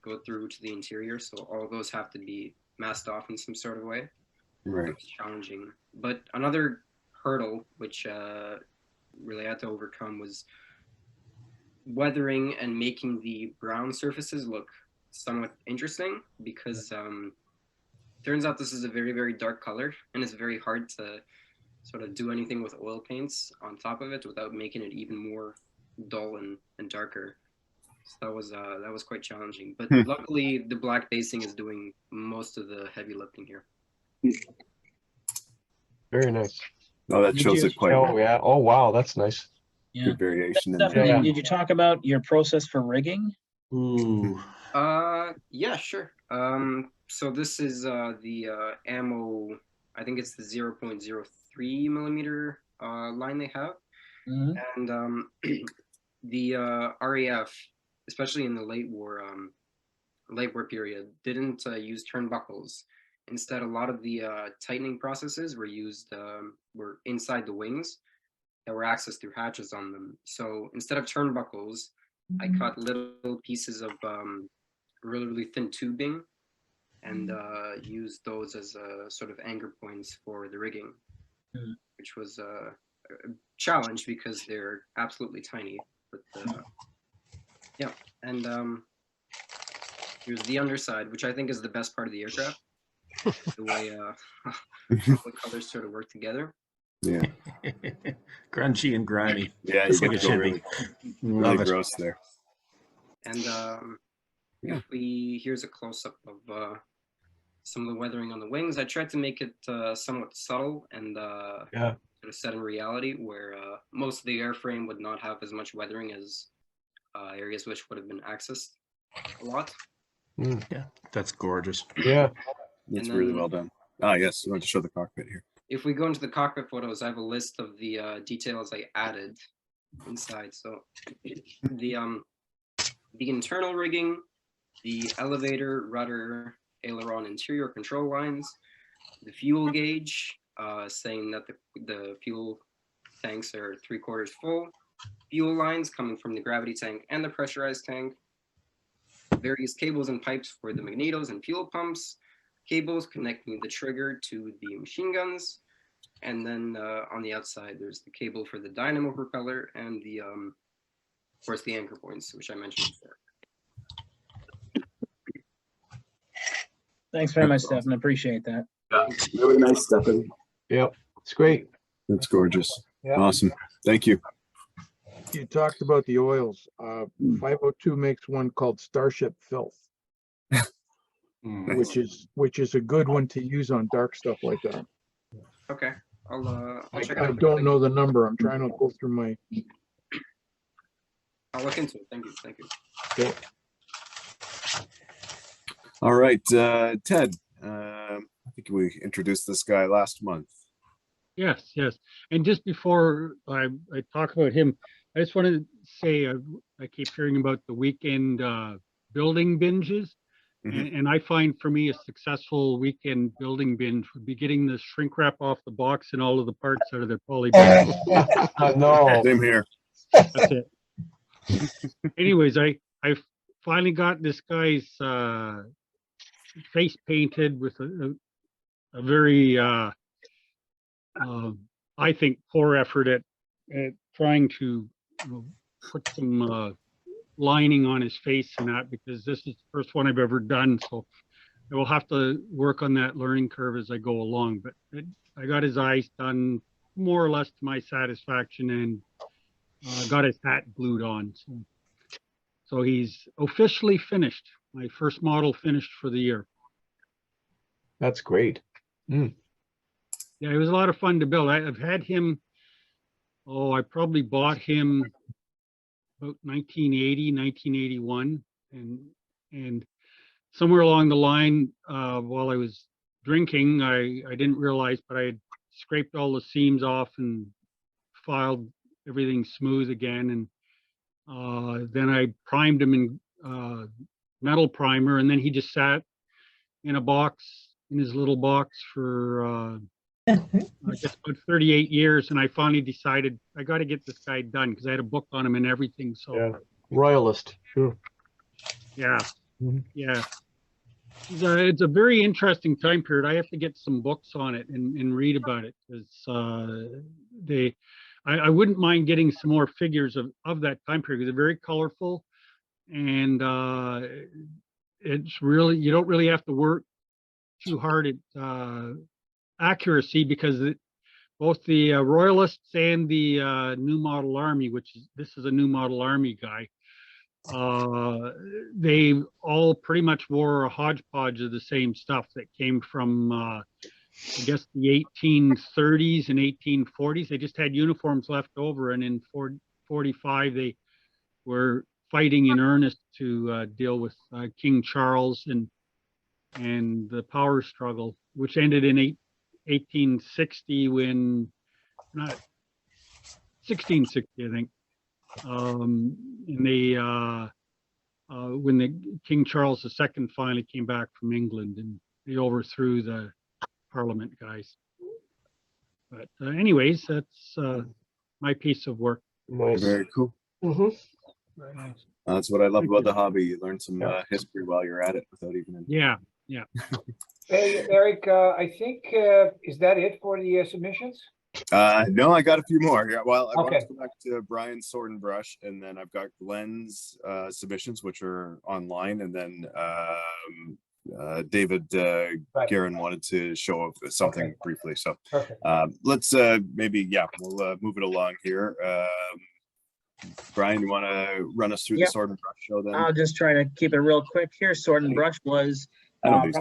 go through to the interior. So all those have to be masked off in some sort of way. Right. It's challenging. But another hurdle which really had to overcome was weathering and making the brown surfaces look somewhat interesting, because turns out this is a very, very dark color, and it's very hard to sort of do anything with oil paints on top of it without making it even more dull and darker. So that was quite challenging. But luckily, the black basing is doing most of the heavy lifting here. Very nice. Oh, that shows it quite Oh well. yeah. Oh wow, that's nice. Yeah. Good variation in Stephanie, there. did you talk about your process for rigging? Ooh. Yeah, sure. So this is the ammo. I think it's the 0.03 millimeter line they have, and the RAF, especially in the late war period, didn't use turnbuckles. Instead, a lot of the tightening processes were inside the wings that were accessed through hatches on them. So instead of turnbuckles, I cut little pieces of really, really thin tubing and used those as sort of anchor points for the rigging, which was a challenge because they're absolutely tiny. But yeah, and here's the underside, which I think is the best part of the aircraft. The way the colors sort of work together. Yeah. Grungy and grimy. Yeah, Just you like get it to go should really, be. really Love it. gross there. And Yeah. here's a close-up of some of the weathering on the wings. I tried to make it somewhat subtle and Yeah. sort of set in reality, where most of the airframe would not have as much weathering as areas which would have been accessed a lot. Yeah, that's gorgeous. Yeah. That's And really then- well done. Ah, yes. I want to show the cockpit here. If we go into the cockpit photos, I have a list of the details I added inside. So the internal rigging, the elevator, rudder, aileron, interior control lines, the fuel gauge, saying that the fuel tanks are 3/4 full, fuel lines coming from the gravity tank and the pressurized tank, various cables and pipes for the magnetos and fuel pumps, cables connecting the trigger to the machine guns, and then on the outside there's the cable for the dynamo propeller and the of course the anchor points, which I mentioned before. Thanks very much, Stephen. Appreciate that. Yeah, really nice, Stephen. Yep. It's great. That's gorgeous. Yeah. Awesome. Thank you. You talked about the oils. 502 makes one called Starship Filth, which is a good one to use on dark stuff like that. Okay, I'll check it I out. don't know the number. I'm trying to go through my. I'll look into it. Thank you. Thank you. Okay. All right, Ted. I think we introduced this guy last month. Yes, yes. And just before I talk about him, I just wanted to say I keep hearing about the weekend building binges. And I find for me a successful weekend building binge would be getting the shrink wrap off the box and all of the parts out of the poly bag. No. Same here. That's it. Anyways, I finally got this guy's face painted with a very I think poor effort at trying to put some lining on his face and that, because this is the first one I've ever done. So I will have to work on that learning curve as I go along. But I got his eyes done more or less to my satisfaction, and got his hat glued on. So he's officially finished. My first model finished for the year. That's great. Yeah, it was a lot of fun to build. I've had him, oh, I probably bought him about 1980, 1981. And somewhere along the line, while I was drinking, I didn't realize, but I had scraped all the seams off and filed everything smooth again. And then I primed him in metal primer, and then he just sat in a box, in his little box for I guess about 38 years. And I finally decided I got to get this guy done because I had a book on him and everything. So Yeah, royalist, sure. yeah, yeah. It's a very interesting time period. I have to get some books on it and read about it because I wouldn't mind getting some more figures of that time period. They're very colorful, and it's really, you don't really have to work too hard at accuracy because both the Royalists and the New Model Army, this is a New Model Army guy, they all pretty much wore a hodgepodge of the same stuff that came from I guess the 1830s and 1840s. They just had uniforms left over, and in 45 they were fighting in earnest to deal with King Charles and the power struggle, which ended in 1860 when, not 1660, I think. When the King Charles II finally came back from England and they overthrew the Parliament guys. But anyways, that's my piece of work. Nice. Very cool. Very nice. That's what I love Thank about you. the hobby. You learn some history while you're at it without even. Yeah, yeah. Hey, Eric, I think, is that it for the submissions? No, I got a few more. Yeah, well, I wanted Okay. to go back to Brian's Sword and Brush, and then I've got Glenn's submissions, which are online, and then David Guerin wanted to show something briefly. So Perfect. let's maybe, we'll move it along here. Brian, you want to run us through the Sword and Brush show then? I'll just try to keep it real quick here. Sword and Brush was probably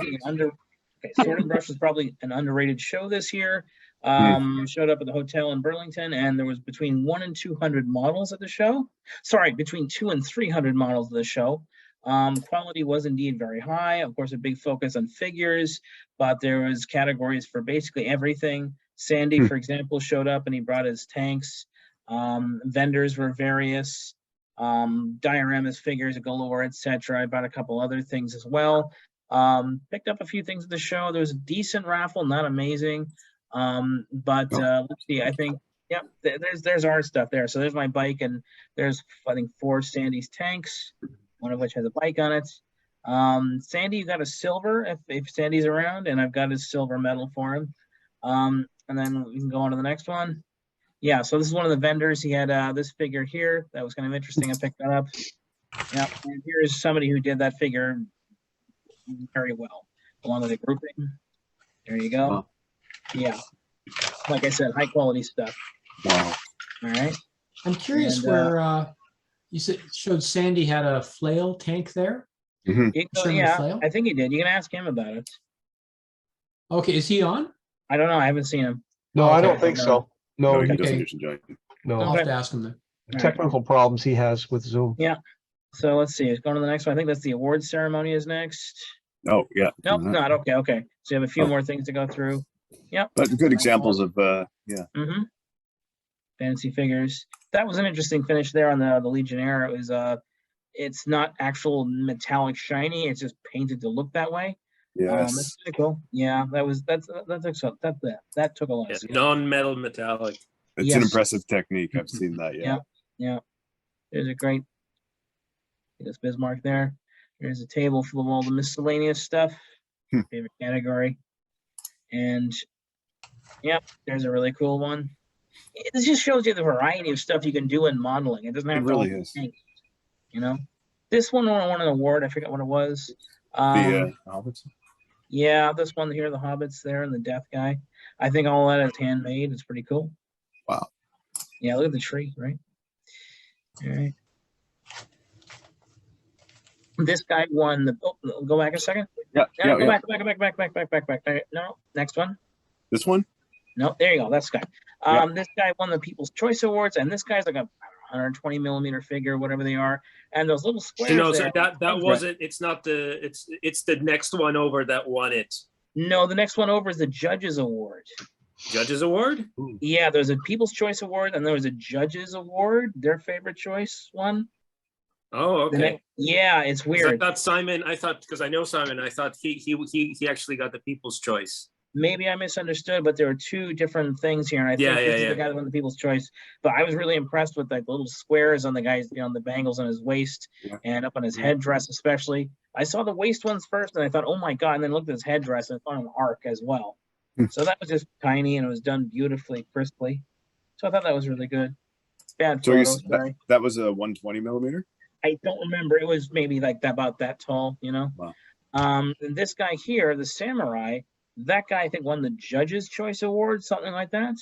Sword and Brush was probably an underrated show this year. Showed up at the hotel in Burlington, and there was between 100 and 200 models at the show. Sorry, between 200 and 300 models of the show. Quality was indeed very high. Of course, a big focus on figures, but there was categories for basically everything. Sandy, for example, showed up and he brought his tanks. Vendors were various. Dioramas, figures galore, etc. I bought a couple other things as well. Picked up a few things at the show. There was a decent raffle, not amazing. But let's see, I think, yep, there's our stuff there. So there's my bike, and there's, I think, 4 Sandy's tanks, one of which has a bike on it. Sandy, you got a silver if Sandy's around, and I've got his silver medal for him. And then we can go on to the next one. Yeah, so this is one of the vendors. He had this figure here that was kind of interesting. I picked that up. Yeah, and here's somebody who did that figure very well, along with the grouping. There you go. Yeah, like I said, high quality stuff. Wow. All right. I'm curious where you showed Sandy had a flail tank there. Yeah, flail? I think he did. You can ask him about it. Okay, is he on? I don't know. I haven't seen him. No, I don't think so. No, he he doesn't can't. usually join. No. I'll have to ask him then. Technical problems he has with Zoom. Yeah. So let's see. It's going to the next one. I think that's the award ceremony is next. Oh, yeah. Nope, not okay. Okay. So you have a few more things to go through. Yep. But good examples of, Fancy figures. That was an interesting finish there on the Legionnaire. It was it's not actual metallic shiny. It's just painted to look that way. Yes. That's pretty cool. Yeah, that's excellent. That took a lot. Yes, non-metal metallic. It's an impressive technique. I've seen that. Yeah. Yeah. There's a great. There's Bismarck there. There's a table full of all the miscellaneous stuff. Favorite category. And there's a really cool one. It just shows you the variety of stuff you can do in modeling. It doesn't have to all be paint, you know. This one won an award. I forget what it was. The Hobbits. Yeah, this one here, the Hobbits there, and the Death guy. I think all that is handmade. It's pretty cool. Wow. Yeah, look at the tree, right? All right. This guy won the. Oh, go back a second. Yeah. Go back. No, next one. This one? No, there you go. That's guy. Yeah. This guy won the People's Choice Awards, and this guy's like a 120 millimeter figure, whatever they are, and those little squares. No, there, sir, that wasn't. It's not the. It's the next one over that won it. No, the next one over is the Judges Award. Judges Award? Yeah, there's a People's Choice Award, and there was a Judges Award, their favorite choice one. Oh, okay. Yeah, it's 'Cause weird. I thought Simon. I thought because I know Simon. I thought he actually got the People's Choice. Maybe I misunderstood, but there are two different things here, and I think this is the guy that won the People's Choice. But I was really impressed with like the little squares on the guy's, the bangles on his waist and up on his headdress, especially. I saw the waist ones first, and I thought, oh my god! And then looked at his headdress and found an arc as well. So that was just tiny, and it was done beautifully, crisply. So I thought that was really good. Bad So photo, sorry. that was a 120 millimeter? I don't remember. It was maybe like about that tall, Wow. And this guy here, the samurai, that guy I think won the Judges' Choice Award, something like that.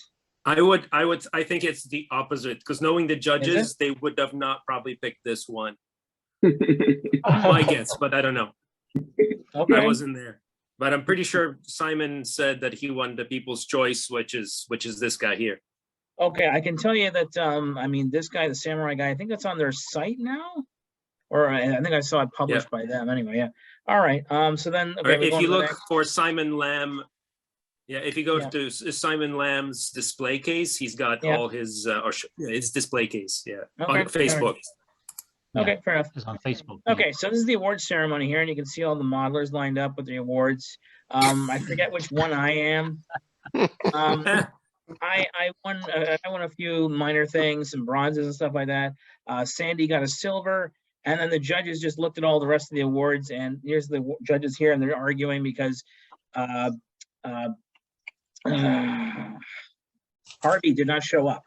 I think it's the opposite because knowing the judges, they would have not probably picked this one. My guess, but I don't know. Okay. I wasn't there, but I'm pretty sure Simon said that he won the People's Choice, which is this guy here. Okay, I can tell you that. I mean, this guy, the samurai guy, I think that's on their site now, or I think I saw it published by them. Anyway, yeah. All right. So then, okay, If you look for Simon Lamb, if you go to Simon Lamb's display case, he's got all his it's display case, on Facebook. Okay, fair enough. It's on Facebook. Okay, so this is the award ceremony here, and you can see all the modelers lined up with the awards. I forget which one I am. I won a few minor things, some bronzes and stuff like that. Sandy got a silver, and then the judges just looked at all the rest of the awards, and here's the judges here, and they're arguing because Harvey did not show up.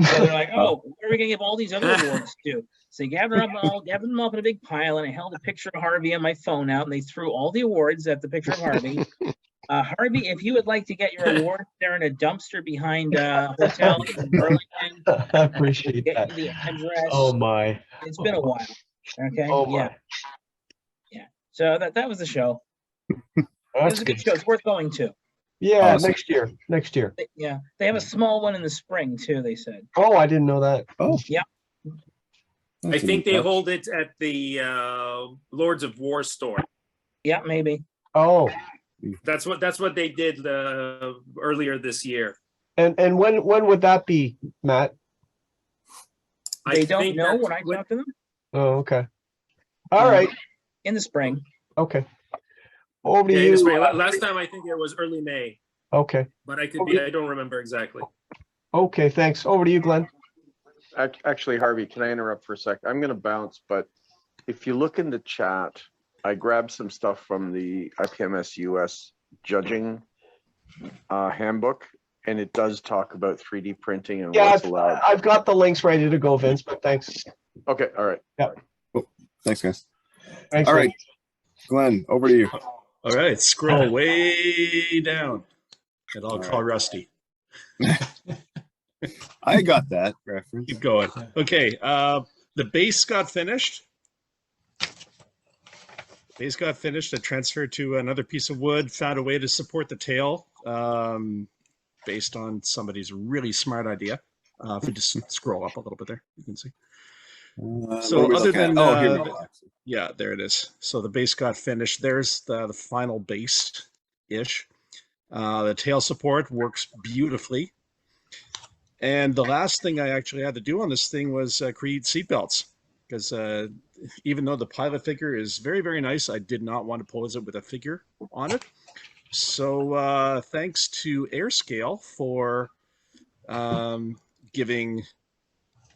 So they're like, oh, where are we gonna give all these other awards to? So they gathered them up in a big pile, and I held a picture of Harvey on my phone out, and they threw all the awards at the picture of Harvey. Harvey, if you would like to get your award, they're in a dumpster behind a hotel in Burlington. I appreciate that. The address. Oh my. It's been a while. Okay. Oh my. Yeah. So that was the show. It That's was a good good. show. It's worth going to. Yeah, Awesome. next year. Yeah. They have a small one in the spring too, they said. Oh, I didn't know that. Oh. Yeah. I think they hold it at the Lords of War store. Yeah, maybe. Oh. That's what they did earlier this year. And when would that be, Matt? They don't know when I talk to them. Oh, okay. All right. In the spring. Okay. Over to Yeah, you. in the spring. Last time I think it was early May, Okay. but I could be. I don't remember exactly. Okay, thanks. Over to you, Glenn. Actually, Harvey, can I interrupt for a sec? I'm going to bounce, but if you look in the chat, I grabbed some stuff from the IPMS US judging handbook, and it does talk about 3D printing and Yeah, what's allowed. I've got the links ready to go, Vince, but thanks. Okay, all right. Yeah. Cool. Thanks, guys. Thanks, All Vince. right, Glenn, over to you. All right, scroll way down. It'll all call rusty. I got that reference. Keep going. Okay, the base got finished. Base got finished. I transferred to another piece of wood, found a way to support the tail based on somebody's really smart idea. If we just scroll up a little bit there, you can see. So other than, here we go. yeah, there it is. So the base got finished. There's the final base-ish. The tail support works beautifully. And the last thing I actually had to do on this thing was create seatbelts, because even though the pilot figure is very, very nice, I did not want to pose it with a figure on it. So thanks to AirScale for giving,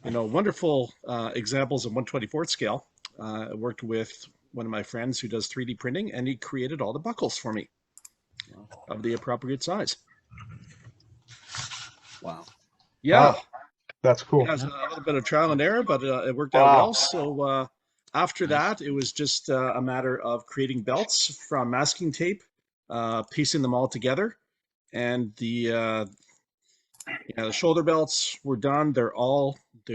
wonderful examples of 1/24th scale. I worked with one of my friends who does 3D printing, and he created all the buckles for me of the appropriate size. Wow. Yeah. Wow. That's cool. Yeah, it was a little bit of trial and error, but it worked out well. So after that, it was just a matter of creating belts from masking tape, piecing them all together, and the shoulder belts were done. They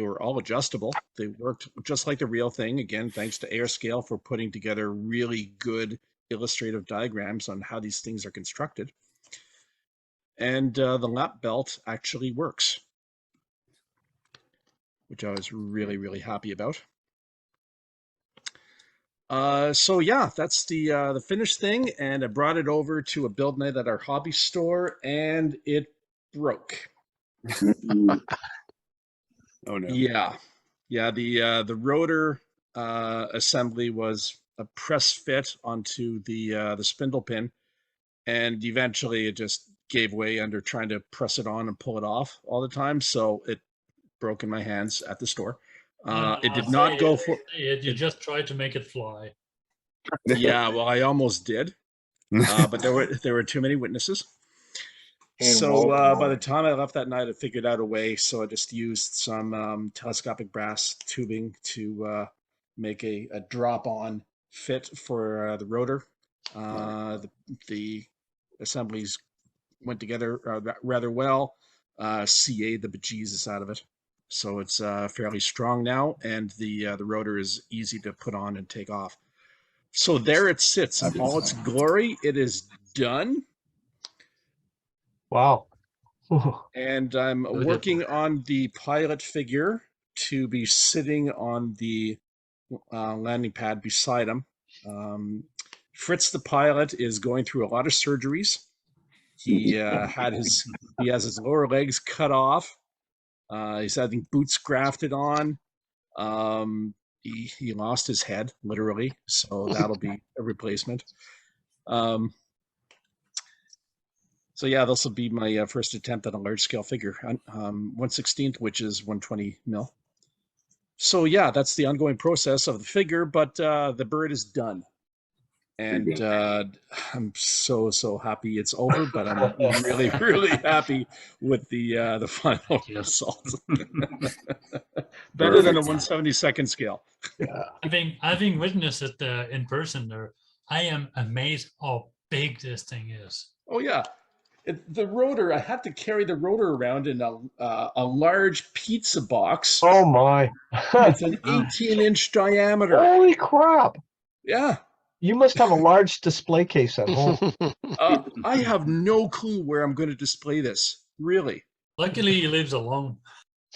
were all adjustable. They worked just like the real thing. Again, thanks to AirScale for putting together really good illustrative diagrams on how these things are constructed. and the lap belt actually works, which I was really, really happy about. So yeah, that's the finished thing, and I brought it over to a build night at our hobby store, and it broke. Oh no. Yeah, the rotor assembly was a press fit onto the spindle pin, and eventually it just gave way under trying to press it on and pull it off all the time. So it broke in my hands at the store. It did not go for. You just tried to make it fly. Yeah, well, I almost did, but there were too many witnesses. So by the time I left that night, I figured out a way. So I just used some telescopic brass tubing to make a drop-on fit for the rotor. The assemblies went together rather well. CA'd the bejesus out of it, so it's fairly strong now, and the rotor is easy to put on and take off. So there it sits in all its glory. It is done. Wow. And I'm working on the pilot figure to be sitting on the landing pad beside him. Fritz the pilot is going through a lot of surgeries. He has his lower legs cut off. He's having boots grafted on. He lost his head, literally, so that'll be a replacement. So yeah, this will be my first attempt at a large scale figure, 1/16, which is 120 mil. So yeah, that's the ongoing process of the figure, but the bird is done. And I'm so happy it's over, but I'm really, really happy with the final result. Better than a 1/72 scale. Yeah. Having witnessed it in person there, I am amazed how big this thing is. Oh yeah. The rotor, I had to carry the rotor around in a large pizza box. Oh my. It's an 18-inch diameter. Holy crap. Yeah. You must have a large display case at home. I have no clue where I'm going to display this, really. Luckily, he lives alone.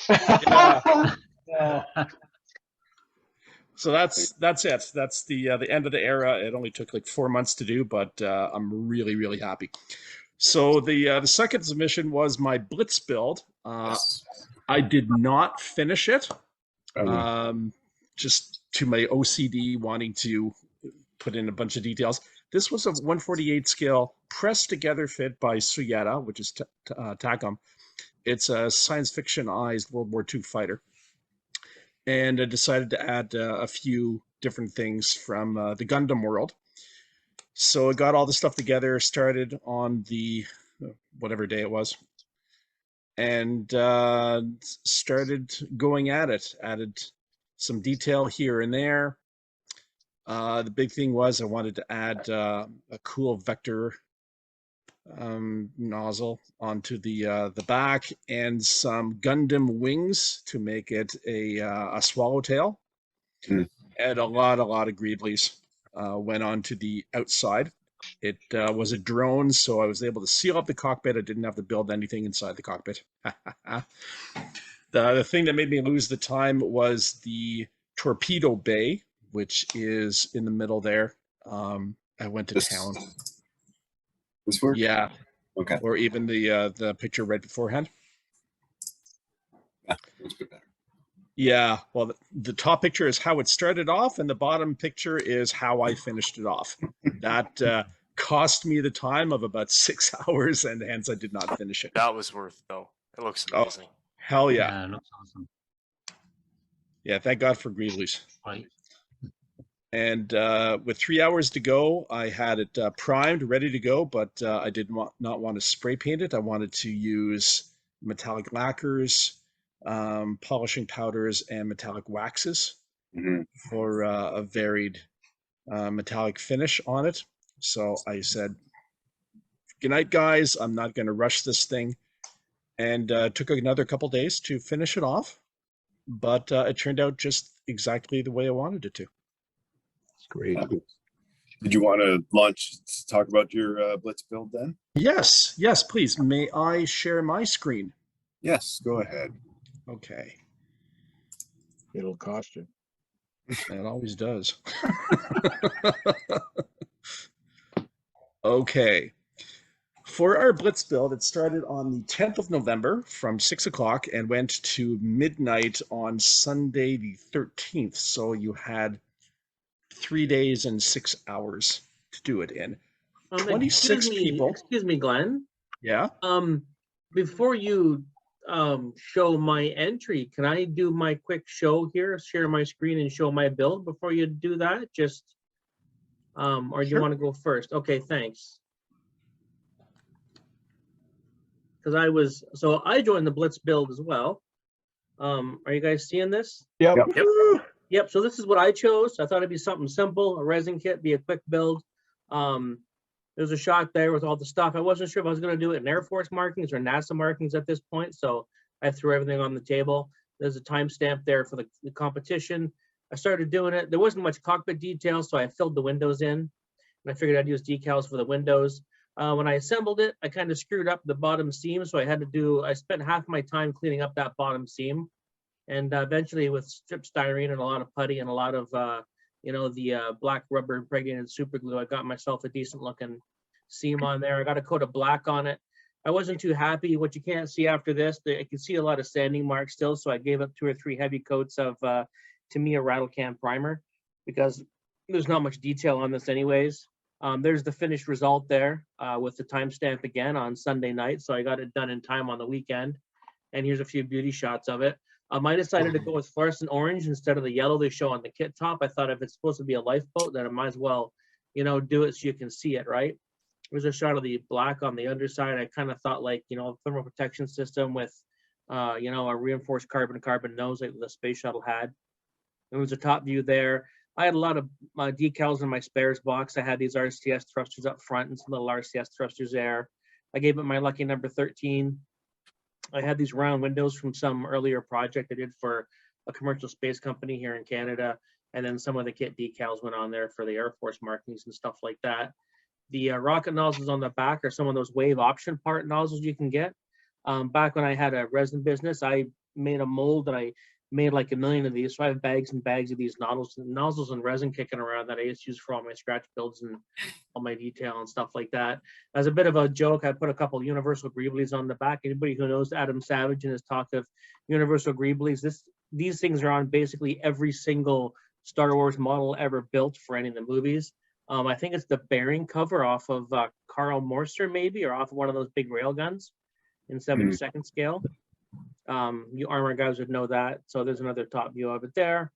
Yeah. So that's it. That's the end of the era. It only took like 4 months to do, but I'm really, really happy. So the second submission was my Blitz build. I did not finish it, just to my OCD wanting to put in a bunch of details. This was a 1/48 scale pressed together fit by Suyeta, which is TACOM. It's a science fictionized World War II fighter. And I decided to add a few different things from the Gundam world. So I got all the stuff together, started on the whatever day it was, and started going at it. Added some detail here and there. The big thing was I wanted to add a cool vector nozzle onto the back and some Gundam wings to make it a swallowtail. And a lot of Greeblies went onto the outside. It was a drone, so I was able to seal up the cockpit. I didn't have to build anything inside the cockpit. The thing that made me lose the time was the torpedo bay, which is in the middle there. I went to town. This work? Yeah. Okay. Or even the picture right beforehand. Yeah, that's good better. Yeah, well, the top picture is how it started off, and the bottom picture is how I finished it off. That cost me the time of about 6 hours, and hence I did not finish it. That was worth though. It looks amazing. Oh, hell yeah. Yeah, it looks awesome. Yeah, thank God for Greeblies. Right. And with 3 hours to go, I had it primed, ready to go, but I did not want to spray paint it. I wanted to use metallic lacquers, polishing powders, and metallic waxes for a varied metallic finish on it. So I said, good night, guys. I'm not going to rush this thing. And took another couple days to finish it off, but it turned out just exactly the way I wanted it to. That's great. Did you want to talk about your Blitz build then? Yes, yes, please. May I share my screen? Yes, go ahead. Okay. It'll cost you. It always does. Okay. For our Blitz build, it started on the 10th of November from 6 o'clock and went to midnight on Sunday the 13th. So you had 3 days and 6 hours to do it in. 26 people. Excuse me, Glenn. Yeah. Before you show my entry, can I do my quick show here, share my screen and show my build before you do that? Just or do you want to go first? Okay, thanks. Because I joined the Blitz build as well. Are you guys seeing this? Yep. Yep. So this is what I chose. I thought it'd be something simple, a resin kit, be a quick build. There's a shot there with all the stuff. I wasn't sure if I was going to do it in Air Force markings or NASA markings at this point, so I threw everything on the table. There's a timestamp there for the competition. I started doing it. There wasn't much cockpit detail, so I filled the windows in, and I figured I'd use decals for the windows. When I assembled it, I kind of screwed up the bottom seam, so I spent half my time cleaning up that bottom seam. And eventually with strip styrene and a lot of putty and a lot of, the black rubber impregnated super glue, I got myself a decent looking seam on there. I got a coat of black on it. I wasn't too happy. What you can't see after this, I can see a lot of sanding marks still, so I gave up 2 or 3 heavy coats of Tamiya rattle can primer because there's not much detail on this anyways. There's the finished result there with the timestamp again on Sunday night. So I got it done in time on the weekend. And here's a few beauty shots of it. I decided to go with fluorescent orange instead of the yellow they show on the kit top. I thought if it's supposed to be a lifeboat, then I might as well, do it so you can see it, right? There's a shot of the black on the underside. I kind of thought like, thermal protection system with, a reinforced carbon nose like the space shuttle had. There was a top view there. I had a lot of decals in my spares box. I had these RCS thrusters up front and some little RCS thrusters there. I gave it my lucky number 13. I had these round windows from some earlier project I did for a commercial space company here in Canada. And then some of the kit decals went on there for the Air Force markings and stuff like that. The rocket nozzles on the back are some of those wave option part nozzles you can get. Back when I had a resin business, I made a mold and I made like 1 million of these. So I have bags and bags of these nozzles and resin kicking around that I used to use for all my scratch builds and all my detail and stuff like that. As a bit of a joke, I put a couple of universal greeblies on the back. Anybody who knows Adam Savage and his talk of universal greeblies, these things are on basically every single Star Wars model ever built for any of the movies. I think it's the bearing cover off of Carl Morster maybe, or off of one of those big rail guns in 72nd scale. You armor guys would know that. So there's another top view of it there.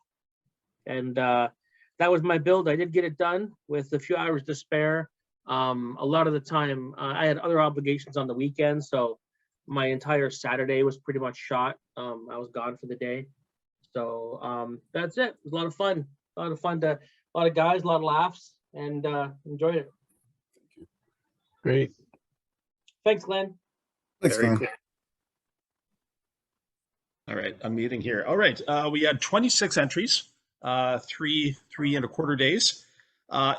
And that was my build. I did get it done with a few hours to spare. A lot of the time, I had other obligations on the weekend. So my entire Saturday was pretty much shot. I was gone for the day. So that's it. It was a lot of fun. A lot of guys, a lot of laughs, and enjoyed it. Great. Thanks, Glenn. Thanks, Glenn. Cool. All right, I'm muting here. All right, we had 26 entries, 3.25 days.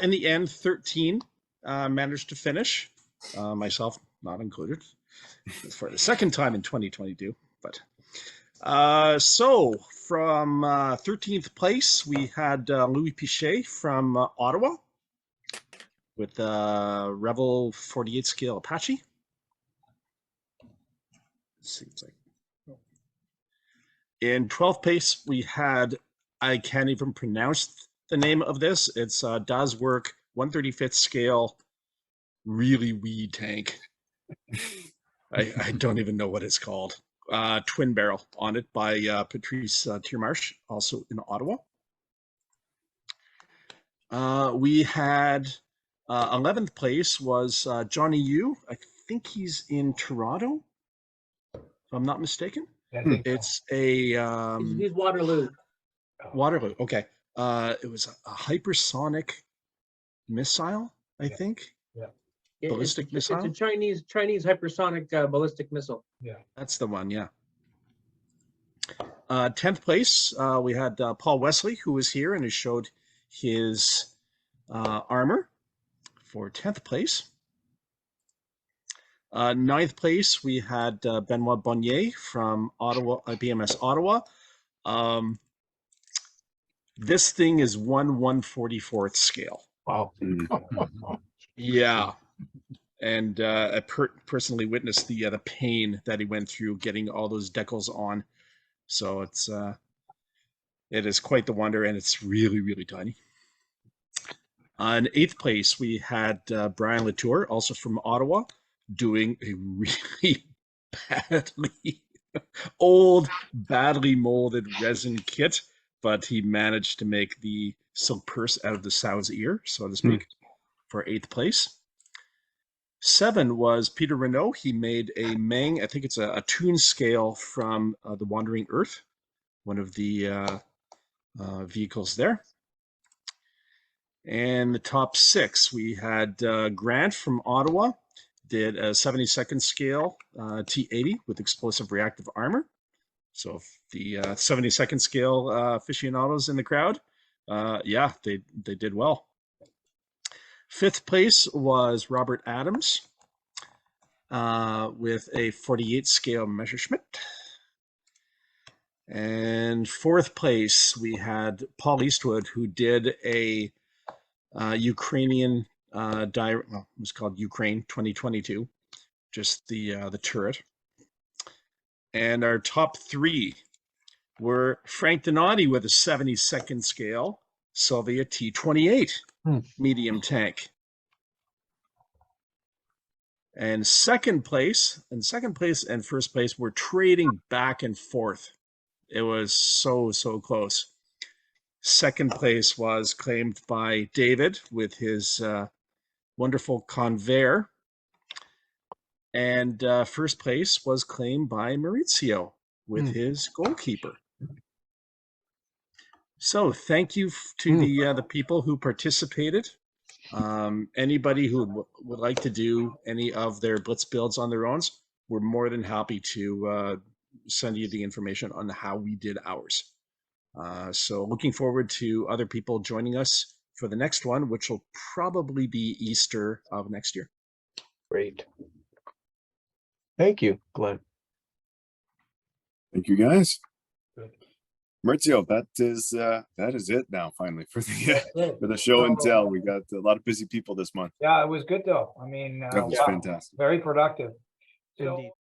In the end, 13 managed to finish, myself not included, for the second time in 2022. But so from 13th place, we had Louis Pichet from Ottawa with Rebel 48 scale Apache. Seems like. In 12th place, we had, I can't even pronounce the name of this. It's Das Work 135th scale, really wee tank. I don't even know what it's called. Twin barrel on it by Patrice Tiermarsh, also in Ottawa. We had 11th place was Johnny Yu. I think he's in Toronto, if I'm not mistaken. It's a He's Waterloo. Waterloo. Okay. It was a hypersonic missile, I think. Yeah. Ballistic missile. It's a Chinese hypersonic ballistic missile. Yeah. That's the one. Yeah. 10th place, we had Paul Wesley, who was here and who showed his armor. for 10th place. 9th place, we had Benoit Bonnier from Ottawa, IPMS Ottawa. This thing is 1/144th scale. Wow. Yeah. And I personally witnessed the pain that he went through getting all those decals on. So it is quite the wonder, and it's really, really tiny. In 8th place, we had Brian Latour, also from Ottawa, doing a really badly molded resin kit, but he managed to make the silk purse out of the sow's ear, so to speak, for 8th place. 7 was Peter Renault. He made a Meng, I think it's a tune scale from the Wandering Earth, one of the vehicles there. And the top 6, we had Grant from Ottawa, did a 72nd scale T80 with explosive reactive armor. So if the 72nd scale aficionados in the crowd, yeah, they did well. 5th place was Robert Adams with a 48 scale Messerschmitt. And 4th place, we had Paul Eastwood, who did a Ukrainian it was called Ukraine 2022, just the turret. And our top 3 were Frank Donati with a 72nd scale Soviet T-28 medium tank. And second place and first place were trading back and forth. It was so close. Second place was claimed by David with his wonderful Convair. And first place was claimed by Maurizio with his Goalkeeper. So thank you to the people who participated. Anybody who would like to do any of their Blitz builds on their own, we're more than happy to send you the information on how we did ours. So looking forward to other people joining us for the next one, which will probably be Easter of next year. Great. Thank you, Glenn. Thank you, guys. Maurizio, that is it now. Finally, for the show and tell, we got a lot of busy people this month. Yeah, it was good though. I mean, That was fantastic. very productive. So, Indeed.